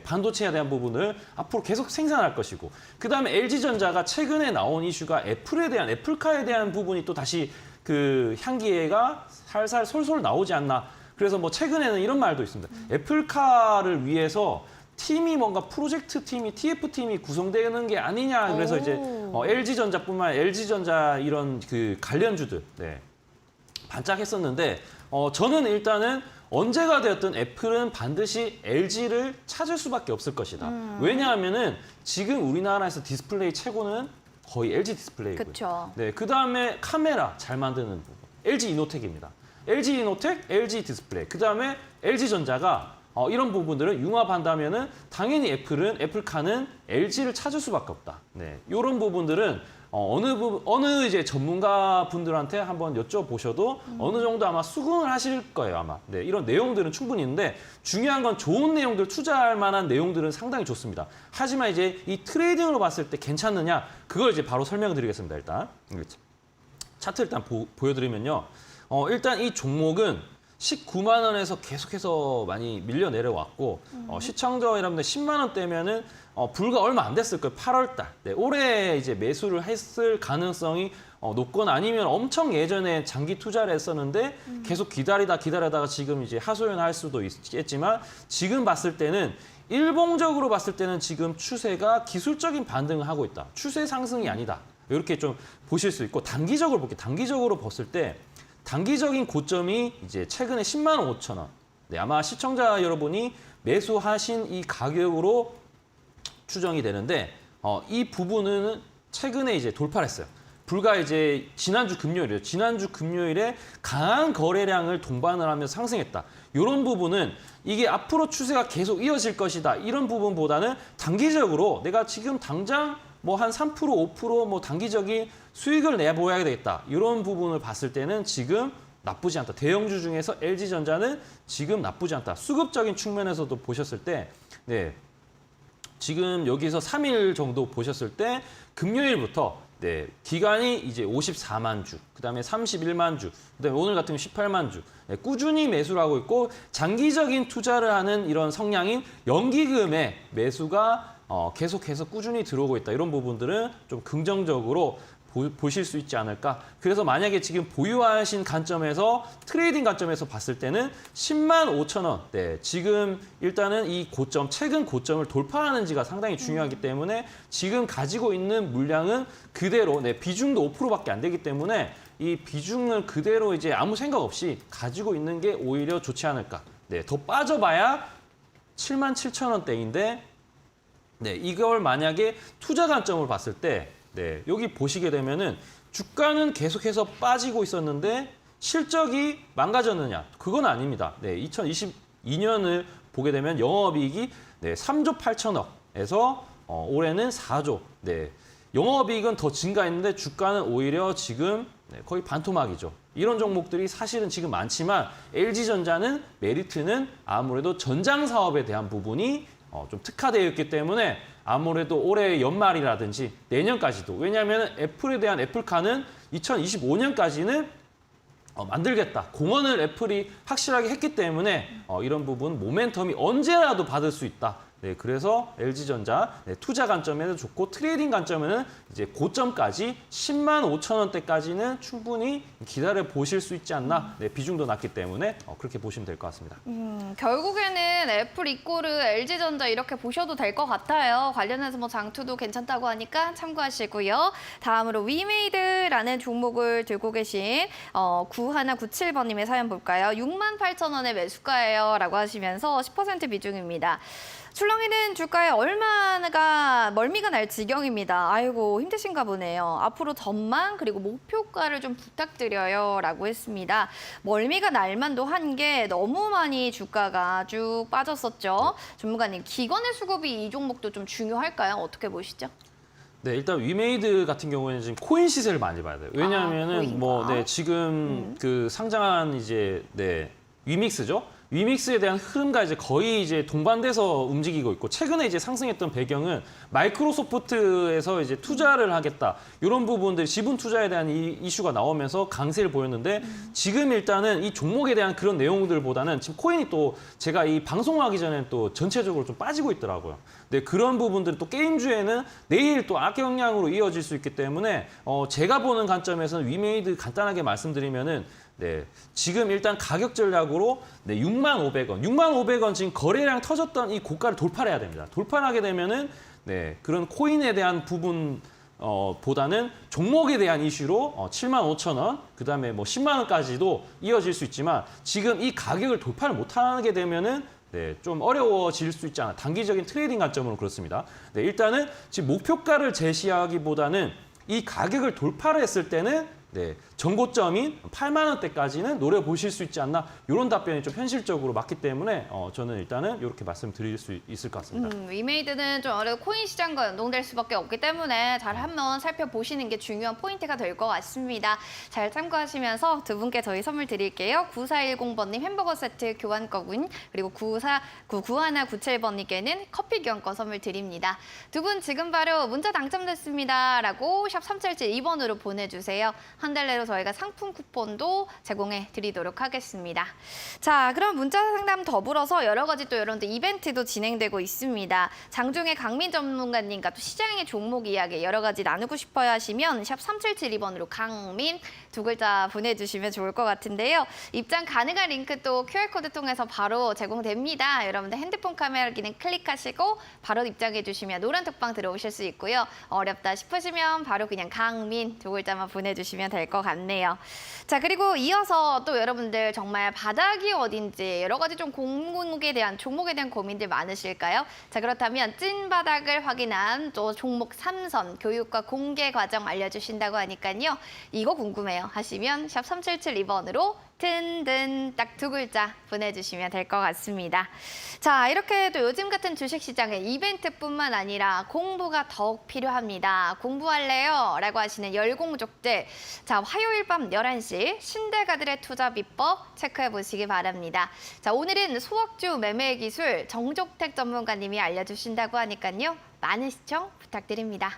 [SPEAKER 2] 반도체에 대한 부분을 앞으로 계속 생산할 것이고 그다음에 LG전자가 최근에 나온 이슈가 애플카에 대한 부분이 또 다시 그 향기가 살살 솔솔 나오지 않나. 그래서 최근에는 이런 말도 있습니다. 애플카를 위해서 팀이 뭔가 프로젝트 팀이 TF팀이 구성되는 게 아니냐. 그래서 이제 LG전자뿐만 아니라 LG전자 이런 그 관련주들 반짝했었는데 저는 일단은 언제가 되었든 애플은 반드시 LG를 찾을 수밖에 없을 것이다. 왜냐하면은 지금 우리나라에서 디스플레이 최고는 거의 LG 디스플레이고요.
[SPEAKER 1] 그쵸.
[SPEAKER 2] 네, 그다음에 카메라 잘 만드는 부분 LG 이노텍입니다. LG 이노텍, LG 디스플레이. 그다음에 LG전자가 이런 부분들을 융합한다면은 당연히 애플카는 LG를 찾을 수밖에 없다. 네, 이런 부분들은 어느 이제 전문가 분들한테 한번 여쭤보셔도 어느 정도 아마 수긍을 하실 거예요, 아마. 네, 이런 내용들은 충분히 있는데 중요한 건 좋은 내용들, 투자할 만한 내용들은 상당히 좋습니다. 하지만 이제 이 트레이딩으로 봤을 때 괜찮느냐? 그걸 이제 바로 설명을 드리겠습니다, 일단. 차트 일단 보여드리면요. 일단 이 종목은 19만 원에서 계속해서 많이 밀려 내려왔고 시청자 여러분들 10만 원대면은 불과 얼마 안 됐을 거예요. 8월 달. 네, 올해 이제 매수를 했을 가능성이 높거나 아니면 엄청 예전에 장기 투자를 했었는데 계속 기다리다가 지금 이제 하소연할 수도 있겠지만 지금 봤을 때는 일봉적으로 봤을 때는 지금 추세가 기술적인 반등을 하고 있다. 추세 상승이 아니다. 이렇게 좀 보실 수 있고 단기적으로 볼게요. 단기적으로 봤을 때 단기적인 고점이 이제 최근에 10만 5천 원. 네, 아마 시청자 여러분이 매수하신 이 가격으로 추정이 되는데 이 부분은 최근에 이제 돌파를 했어요. 불과 이제 지난주 금요일이에요. 지난주 금요일에 강한 거래량을 동반을 하면서 상승했다. 이런 부분은 이게 앞으로 추세가 계속 이어질 것이다. 이런 부분보다는 단기적으로 내가 지금 당장 뭐 한 3%, 5%뭐 단기적인 수익을 내보여야 되겠다. 이런 부분을 봤을 때는 지금 나쁘지 않다. 대형주 중에서 LG전자는 지금 나쁘지 않다. 수급적인 측면에서도 보셨을 때, 네, 지금 여기서 3일 정도 보셨을 때 금요일부터 네, 기간이 이제 54만 주, 그다음에 31만 주, 그다음에 오늘 같은 경우 18만 주. 네, 꾸준히 매수를 하고 있고 장기적인 투자를 하는 이런 성향인 연기금의 매수가 계속해서 꾸준히 들어오고 있다. 이런 부분들은 좀 긍정적으로 보실 수 있지 않을까. 그래서 만약에 지금 보유하신 관점에서 트레이딩 관점에서 봤을 때는 10만 5천 원. 네, 지금 일단은 이 고점, 최근 고점을 돌파하는지가 상당히 중요하기 때문에 지금 가지고 있는 물량은 그대로 네, 비중도 5%밖에 안 되기 때문에 이 비중을 그대로 이제 아무 생각 없이 가지고 있는 게 오히려 좋지 않을까. 네, 더 빠져봐야 7만 7천 원대인데 네, 이걸 만약에 투자 관점을 봤을 때 네, 여기 보시게 되면은 주가는 계속해서 빠지고 있었는데 실적이 망가졌느냐? 그건 아닙니다. 네, 2022년을 보게 되면 영업이익이 네, 3조 8천억에서 올해는 4조. 네, 영업이익은 더 증가했는데 주가는 오히려 지금 네, 거의 반토막이죠. 이런 종목들이 사실은 지금 많지만 LG전자는 메리트는 아무래도 전장 사업에 대한 부분이 좀 특화되어 있기 때문에 아무래도 올해 연말이라든지 내년까지도 왜냐하면 애플에 대한 애플카는 2025년까지는 만들겠다. 공헌을 애플이 확실하게 했기 때문에 이런 부분 모멘텀이 언제라도 받을 수 있다. 네, 그래서 LG전자 네, 투자 관점에는 좋고 트레이딩 관점에는 이제 고점까지 10만 5천 원대까지는 충분히 기다려 보실 수 있지 않나. 네, 비중도 낮기 때문에 그렇게 보시면 될 것 같습니다.
[SPEAKER 1] 결국에는 애플 이꼬르 LG전자 이렇게 보셔도 될 것 같아요. 관련해서 뭐 장투도 괜찮다고 하니까 참고하시고요. 다음으로 위메이드라는 종목을 들고 계신 9197번님의 사연 볼까요? 6만 8천 원의 매수가예요 라고 하시면서 10% 비중입니다. 출렁이는 주가에 얼마나 멀미가 날 지경입니다. 아이고 힘드신가 보네요. 앞으로 전망 그리고 목표가를 좀 부탁드려요 라고 했습니다. 멀미가 날 만도 한 게 너무 많이 주가가 쭉 빠졌었죠. 전문가님, 기관의 수급이 이 종목도 좀 중요할까요? 어떻게 보시죠?
[SPEAKER 2] 네, 일단 위메이드 같은 경우에는 지금 코인 시세를 많이 봐야 돼요. 왜냐하면은
[SPEAKER 1] 코인가?
[SPEAKER 2] 지금 그 상장한 이제 위믹스죠. 위믹스에 대한 흐름과 이제 거의 이제 동반돼서 움직이고 있고 최근에 이제 상승했던 배경은 마이크로소프트에서 이제 투자를 하겠다 이런 부분들 지분 투자에 대한 이슈가 나오면서 강세를 보였는데 지금 일단은 이 종목에 대한 그런 내용들보다는 지금 코인이 또 제가 이 방송하기 전에 또 전체적으로 좀 빠지고 있더라고요. 네, 그런 부분들이 또 게임주에는 내일 또 악영향으로 이어질 수 있기 때문에 제가 보는 관점에서는 위메이드 간단하게 말씀드리면은 네, 지금 일단 가격 전략으로 네, 6만 500원. 6만 500원 지금 거래량 터졌던 이 고가를 돌파를 해야 됩니다. 돌파를 하게 되면은 네, 그런 코인에 대한 부분 보다는 종목에 대한 이슈로 7만 5천 원, 그다음에 뭐 10만 원까지도 이어질 수 있지만 지금 이 가격을 돌파를 못 하게 되면은 네, 좀 어려워질 수 있지 않아. 단기적인 트레이딩 관점으로 그렇습니다. 네, 일단은 지금 목표가를 제시하기보다는 이 가격을 돌파를 했을 때는 네, 전고점인 8만 원대까지는 노려보실 수 있지 않나 이런 답변이 좀 현실적으로 맞기 때문에 저는 일단은 이렇게 말씀드릴 수 있을 것 같습니다.
[SPEAKER 1] 위메이드는 좀 아무래도 코인 시장과 연동될 수밖에 없기 때문에 잘 한번 살펴보시는 게 중요한 포인트가 될 것 같습니다. 잘 참고하시면서 두 분께 저희 선물 드릴게요. 9410번님 햄버거 세트 교환권군 그리고 9197번님께는 커피 교환권 선물 드립니다. 두 분 지금 바로 문자 당첨됐습니다 라고 샵 3772번으로 보내주세요. 한 달 내로 저희가 상품 쿠폰도 제공해 드리도록 하겠습니다. 자, 그럼 문자 상담 더불어서 여러 가지 또 이런 이벤트도 진행되고 있습니다. 장중에 강민 전문가님과 또 시장의 종목 이야기 여러 가지 나누고 싶어요 하시면 샵 3772번으로 강민 두 글자 보내주시면 좋을 것 같은데요. 입장 가능한 링크 또 QR코드 통해서 바로 제공됩니다. 여러분들 핸드폰 카메라 기능 클릭하시고 바로 입장해 주시면 노란 톡방 들어오실 수 있고요. 어렵다 싶으시면 바로 그냥 강민 두 글자만 보내주시면 될 것 같네요. 자, 그리고 이어서 또 여러분들 정말 바닥이 어딘지 여러 가지 좀 종목에 대한 고민들 많으실까요? 자, 그렇다면 찐 바닥을 확인한 또 종목 3선 교육과 공개 과정 알려주신다고 하니까요. 이거 궁금해요 하시면 샵 3772번으로 든든 딱 두 글자 보내주시면 될 것 같습니다. 자, 이렇게 또 요즘 같은 주식시장에 이벤트뿐만 아니라 공부가 더욱 필요합니다. 공부할래요? 라고 하시는 열공족들. 자, 화요일 밤 11시 신대가들의 투자 비법 체크해 보시기 바랍니다. 자, 오늘은 소확주 매매 기술 정족택 전문가님이 알려주신다고 하니까요. 많은 시청 부탁드립니다.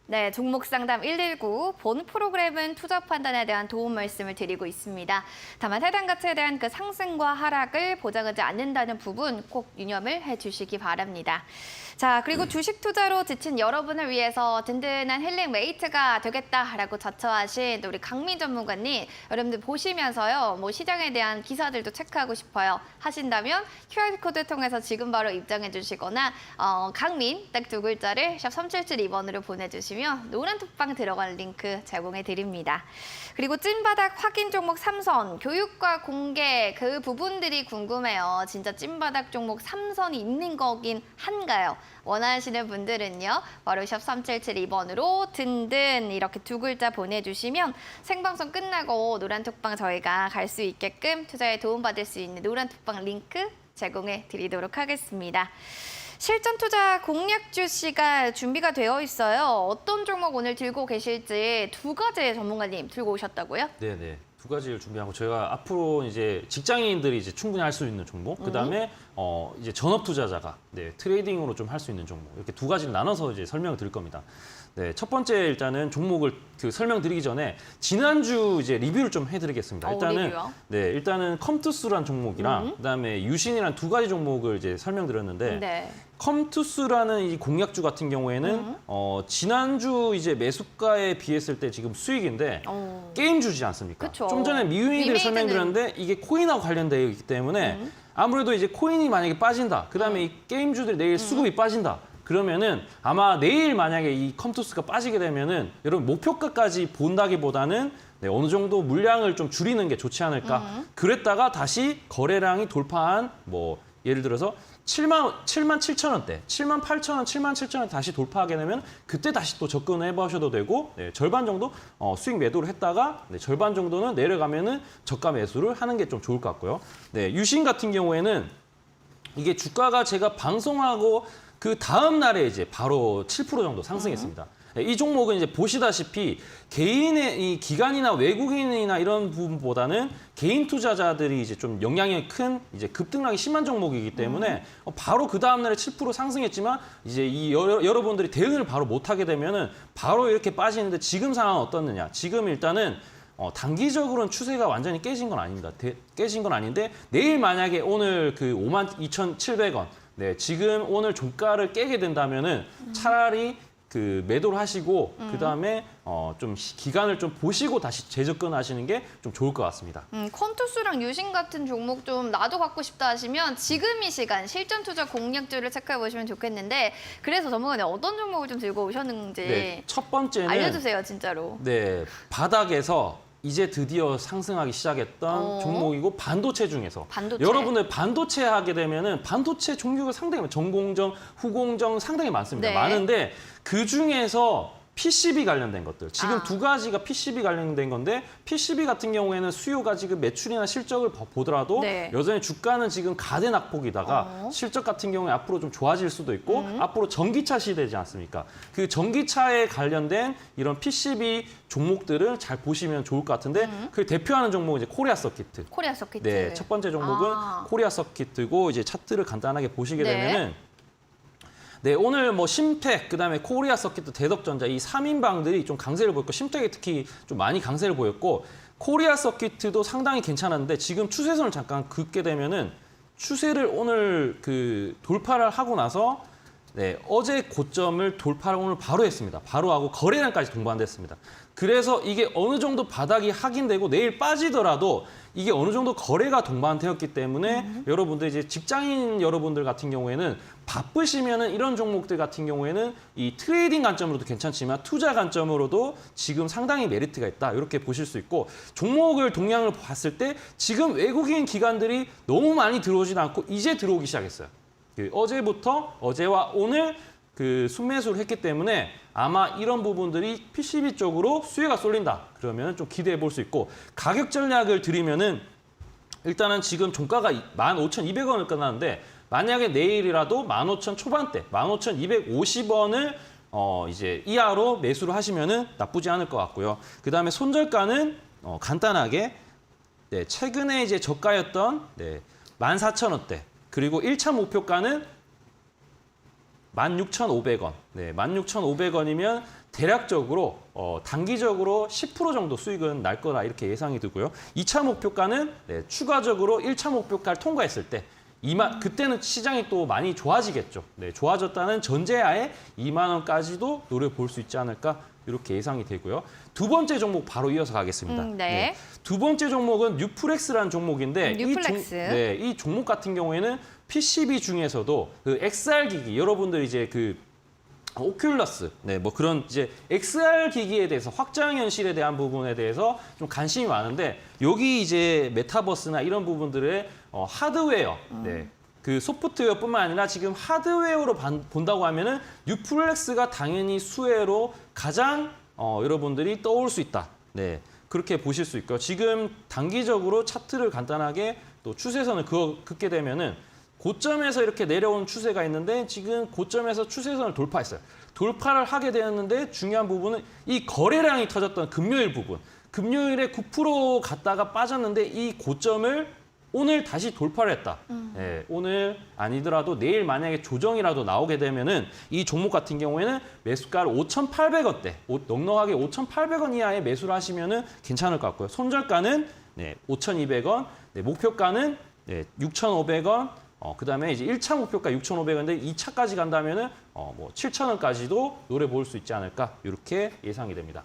[SPEAKER 1] 네, 종목 상담 119 본 프로그램은 투자 판단에 대한 도움 말씀을 드리고 있습니다. 다만 해당 가치에 대한 그 상승과 하락을 보장하지 않는다는 부분 꼭 유념을 해주시기 바랍니다. 자, 그리고 주식 투자로 지친 여러분을 위해서 든든한 힐링 메이트가 되겠다라고 자처하신 우리 강민 전문가님, 여러분들 보시면서요, 뭐 시장에 대한 기사들도 체크하고 싶어요 하신다면 QR코드 통해서 지금 바로 입장해 주시거나 강민 딱 두 글자를 샵 3772번으로 보내주시면 노란 톡방 들어간 링크 제공해 드립니다. 그리고 찐바닥 확인 종목 3선, 교육과 공개 그 부분들이 궁금해요. 진짜 찐바닥 종목 3선이 있는 거긴 한가요? 원하시는 분들은요. 바로 샵 3772번으로 든든 이렇게 두 글자 보내주시면 생방송 끝나고 노란톡방 저희가 갈 수 있게끔 투자에 도움받을 수 있는 노란톡방 링크 제공해 드리도록 하겠습니다. 실전 투자 공략주 씨가 준비가 되어 있어요. 어떤 종목 오늘 들고 계실지 두 가지 전문가님 들고 오셨다고요?
[SPEAKER 2] 네네. 두 가지를 준비하고 저희가 앞으로 이제 직장인들이 이제 충분히 할 수 있는 종목, 그다음에 이제 전업 투자자가 트레이딩으로 좀 할 수 있는 종목 이렇게 두 가지를 나눠서 이제 설명을 드릴 겁니다. 네, 첫 번째 일단은 종목을 설명드리기 전에 지난주 이제 리뷰를 좀 해드리겠습니다. 일단은 컴투스란 종목이랑 그다음에 유신이란 두 가지 종목을 이제 설명드렸는데.
[SPEAKER 1] 네.
[SPEAKER 2] 컴투스라는 이 공략주 같은 경우에는 지난주 이제 매수가에 비했을 때 지금 수익인데 게임주지 않습니까?
[SPEAKER 1] 그쵸.
[SPEAKER 2] 좀 전에 미유이들 설명드렸는데 이게 코인하고 관련되어 있기 때문에 아무래도 이제 코인이 만약에 빠진다. 그다음에 이 게임주들이 내일 수급이 빠진다. 그러면은 아마 내일 만약에 이 컴투스가 빠지게 되면은 여러분 목표가까지 본다기보다는 어느 정도 물량을 좀 줄이는 게 좋지 않을까. 그랬다가 다시 거래량이 돌파한 뭐 예를 들어서 7만 7천 원대, 7만 8천 원, 7만 7천 원 다시 돌파하게 되면 그때 다시 또 접근해 보셔도 되고 절반 정도 수익 매도를 했다가 절반 정도는 내려가면은 저가 매수를 하는 게 좀 좋을 것 같고요. 유신 같은 경우에는 이게 주가가 제가 방송하고 그 다음 날에 이제 바로 7% 정도 상승했습니다. 이 종목은 이제 보시다시피 개인의 이 기관이나 외국인이나 이런 부분보다는 개인 투자자들이 이제 좀 영향이 큰 이제 급등락이 심한 종목이기 때문에 바로 그 다음 날에 7% 상승했지만 이제 이 여러분들이 대응을 바로 못 하게 되면은 바로 이렇게 빠지는데 지금 상황은 어떻느냐? 지금 일단은 단기적으로는 추세가 완전히 깨진 건 아닙니다. 깨진 건 아닌데 내일 만약에 오늘 그 52,700원 지금 오늘 종가를 깨게 된다면은 차라리 그 매도를 하시고 그다음에 좀 기간을 좀 보시고 다시 재접근하시는 게 좀 좋을 것 같습니다.
[SPEAKER 1] 컴투스랑 유신 같은 종목 좀 나도 갖고 싶다 하시면 지금 이 시간 실전 투자 공략주를 체크해 보시면 좋겠는데 그래서 전문가님 어떤 종목을 좀 들고 오셨는지
[SPEAKER 2] 첫 번째는
[SPEAKER 1] 알려주세요, 진짜로.
[SPEAKER 2] 바닥에서 이제 드디어 상승하기 시작했던 종목이고 반도체 중에서 여러분들 반도체 하게 되면은 반도체 종류가 상당히 많아요. 전공정, 후공정 상당히 많습니다. 많은데 그 중에서 PCB 관련된 것들. 지금 두 가지가 PCB 관련된 건데 PCB 같은 경우에는 수요가 지금 매출이나 실적을 보더라도 여전히 주가는 지금 가대 낙폭이다가 실적 같은 경우에 앞으로 좀 좋아질 수도 있고 앞으로 전기차 시대지 않습니까? 그 전기차에 관련된 이런 PCB 종목들을 잘 보시면 좋을 것 같은데 그 대표하는 종목은 이제 코리아 서키트.
[SPEAKER 1] 코리아 서키트.
[SPEAKER 2] 네, 첫 번째 종목은 코리아 서키트고 이제 차트를 간단하게 보시게 되면은 오늘 뭐 심텍, 그다음에 코리아 서키트, 대덕전자 이 3인방들이 좀 강세를 보였고 심텍이 특히 좀 많이 강세를 보였고 코리아 서키트도 상당히 괜찮았는데 지금 추세선을 잠깐 긋게 되면은 추세를 오늘 그 돌파를 하고 나서 네, 어제 고점을 돌파를 오늘 바로 했습니다. 바로 하고 거래량까지 동반됐습니다. 그래서 이게 어느 정도 바닥이 확인되고 내일 빠지더라도 이게 어느 정도 거래가 동반되었기 때문에 여러분들 이제 직장인 여러분들 같은 경우에는 바쁘시면은 이런 종목들 같은 경우에는 이 트레이딩 관점으로도 괜찮지만 투자 관점으로도 지금 상당히 메리트가 있다. 이렇게 보실 수 있고 종목을 동향을 봤을 때 지금 외국인 기관들이 너무 많이 들어오지도 않고 이제 들어오기 시작했어요. 어제부터 어제와 오늘 그 순매수를 했기 때문에 아마 이런 부분들이 PCB 쪽으로 수혜가 쏠린다. 그러면 좀 기대해 볼 수 있고 가격 전략을 드리면은 일단은 지금 종가가 15,200원을 끝났는데 만약에 내일이라도 15,000 초반대, 15,250원을 이제 이하로 매수를 하시면은 나쁘지 않을 것 같고요. 그다음에 손절가는 간단하게 네, 최근에 이제 저가였던 14,000원대 그리고 1차 목표가는 16,500원. 네, 16,500원이면 대략적으로 단기적으로 10% 정도 수익은 날 거라 이렇게 예상이 되고요. 2차 목표가는 추가적으로 1차 목표가를 통과했을 때 그때는 시장이 또 많이 좋아지겠죠. 네, 좋아졌다는 전제하에 2만 원까지도 노려볼 수 있지 않을까 이렇게 예상이 되고요. 두 번째 종목 바로 이어서 가겠습니다.
[SPEAKER 1] 네.
[SPEAKER 2] 두 번째 종목은 뉴플렉스라는 종목인데
[SPEAKER 1] 뉴플렉스.
[SPEAKER 2] 이 종목 같은 경우에는 PCB 중에서도 그 XR 기기 여러분들 이제 그 오큘러스, 뭐 그런 이제 XR 기기에 대해서 확장 현실에 대한 부분에 대해서 좀 관심이 많은데 여기 이제 메타버스나 이런 부분들의 하드웨어, 그 소프트웨어뿐만 아니라 지금 하드웨어로 본다고 하면은 뉴플렉스가 당연히 수혜로 가장 여러분들이 떠올 수 있다. 네, 그렇게 보실 수 있고요. 지금 단기적으로 차트를 간단하게 또 추세선을 긋게 되면은 고점에서 이렇게 내려온 추세가 있는데 지금 고점에서 추세선을 돌파했어요. 돌파를 하게 되었는데 중요한 부분은 이 거래량이 터졌던 금요일 부분. 금요일에 9% 갔다가 빠졌는데 이 고점을 오늘 다시 돌파를 했다. 네, 오늘 아니더라도 내일 만약에 조정이라도 나오게 되면은 이 종목 같은 경우에는 매수가를 5,800원대, 넉넉하게 5,800원 이하에 매수를 하시면은 괜찮을 것 같고요. 손절가는 5,200원, 목표가는 6,500원. 그다음에 이제 1차 목표가 6,500원인데 2차까지 간다면은 뭐 7,000원까지도 노려볼 수 있지 않을까 이렇게 예상이 됩니다.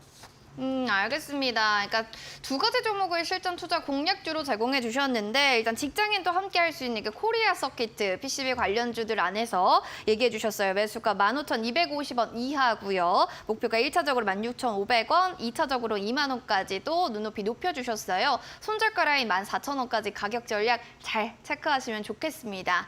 [SPEAKER 1] 알겠습니다. 그러니까 두 가지 종목을 실전 투자 공략주로 제공해 주셨는데 일단 직장인도 함께 할 수 있는 게 코리아 서키트 PCB 관련주들 안에서 얘기해 주셨어요. 매수가 15,250원 이하고요. 목표가 1차적으로 16,500원, 2차적으로 2만 원까지도 눈높이 높여주셨어요. 손절가 라인 14,000원까지 가격 전략 잘 체크하시면 좋겠습니다.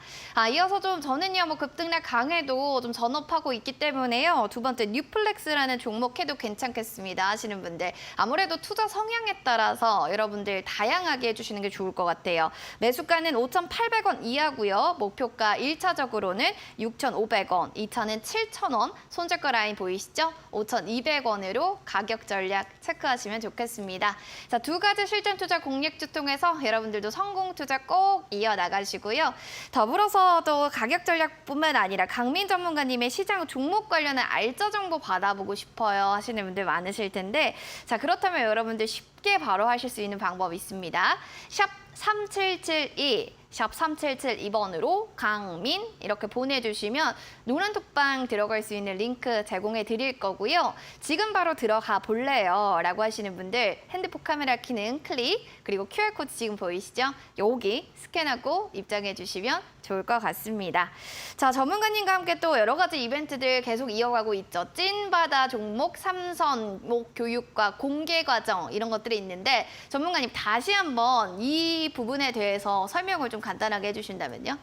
[SPEAKER 1] 이어서 좀 저는요 뭐 급등락 강해도 좀 전업하고 있기 때문에요. 두 번째 뉴플렉스라는 종목 해도 괜찮겠습니다 하시는 분들 아무래도 투자 성향에 따라서 여러분들 다양하게 해주시는 게 좋을 것 같아요. 매수가는 5,800원 이하고요. 목표가 1차적으로는 6,500원, 2차는 7,000원, 손절가 라인 보이시죠? 5,200원으로 가격 전략 체크하시면 좋겠습니다. 자, 두 가지 실전 투자 공략주 통해서 여러분들도 성공 투자 꼭 이어나가시고요. 더불어서도 가격 전략뿐만 아니라 강민 전문가님의 시장 종목 관련한 알짜 정보 받아보고 싶어요 하시는 분들 많으실 텐데 자 그렇다면 여러분들 쉽게 바로 하실 수 있는 방법이 있습니다. 샵 3772, 샵 3772번으로 강민 이렇게 보내주시면 노란톡방 들어갈 수 있는 링크 제공해 드릴 거고요. 지금 바로 들어가 볼래요? 라고 하시는 분들 핸드폰 카메라 키는 클릭 그리고 QR코드 지금 보이시죠? 여기 스캔하고 입장해 주시면 좋을 것 같습니다. 자, 전문가님과 함께 또 여러 가지 이벤트들 계속 이어가고 있죠. 찐바다 종목, 삼선목 교육과 공개 과정 이런 것들이 있는데 전문가님 다시 한번 이 부분에 대해서 설명을 좀 간단하게 해주신다면요.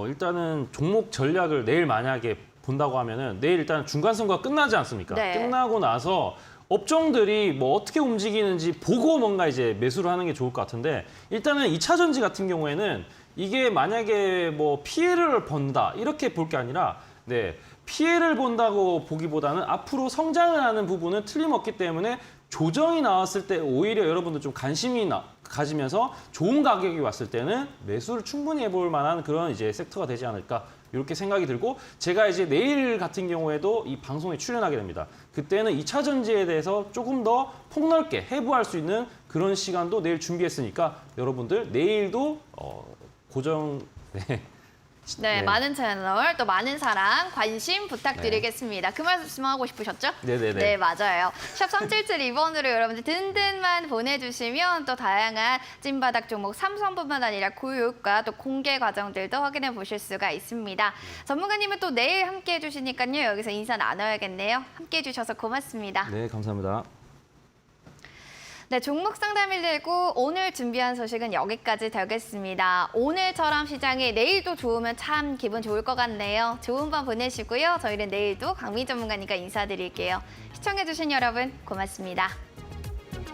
[SPEAKER 2] 일단은 종목 전략을 내일 만약에 본다고 하면은 내일 일단 중간선거가 끝나지 않습니까?
[SPEAKER 1] 네.
[SPEAKER 2] 끝나고 나서 업종들이 뭐 어떻게 움직이는지 보고 뭔가 이제 매수를 하는 게 좋을 것 같은데 일단은 2차 전지 같은 경우에는 이게 만약에 뭐 피해를 본다 이렇게 볼 게 아니라 피해를 본다고 보기보다는 앞으로 성장을 하는 부분은 틀림없기 때문에 조정이 나왔을 때 오히려 여러분들 좀 관심이 가지면서 좋은 가격이 왔을 때는 매수를 충분히 해볼 만한 그런 이제 섹터가 되지 않을까 이렇게 생각이 들고 제가 이제 내일 같은 경우에도 이 방송에 출연하게 됩니다. 그때는 2차 전지에 대해서 조금 더 폭넓게 해부할 수 있는 그런 시간도 내일 준비했으니까 여러분들 내일도 고정
[SPEAKER 1] 네,
[SPEAKER 2] 네.
[SPEAKER 1] 많은 채널, 또 많은 사랑, 관심 부탁드리겠습니다. 그 말씀 하고 싶으셨죠?
[SPEAKER 2] 네네네.
[SPEAKER 1] 네, 맞아요. 샵 3772번으로 여러분들 든든만 보내주시면 또 다양한 찐바닥 종목 삼성뿐만 아니라 교육과 또 공개 과정들도 확인해 보실 수가 있습니다. 전문가님은 또 내일 함께 해주시니까요. 여기서 인사 나눠야겠네요. 함께 해주셔서 고맙습니다.
[SPEAKER 2] 네, 감사합니다.
[SPEAKER 1] 네, 종목 상담 119 오늘 준비한 소식은 여기까지 되겠습니다. 오늘처럼 시장이 내일도 좋으면 참 기분 좋을 것 같네요. 좋은 밤 보내시고요. 저희는 내일도 강민 전문가님과 인사드릴게요. 시청해주신 여러분 고맙습니다.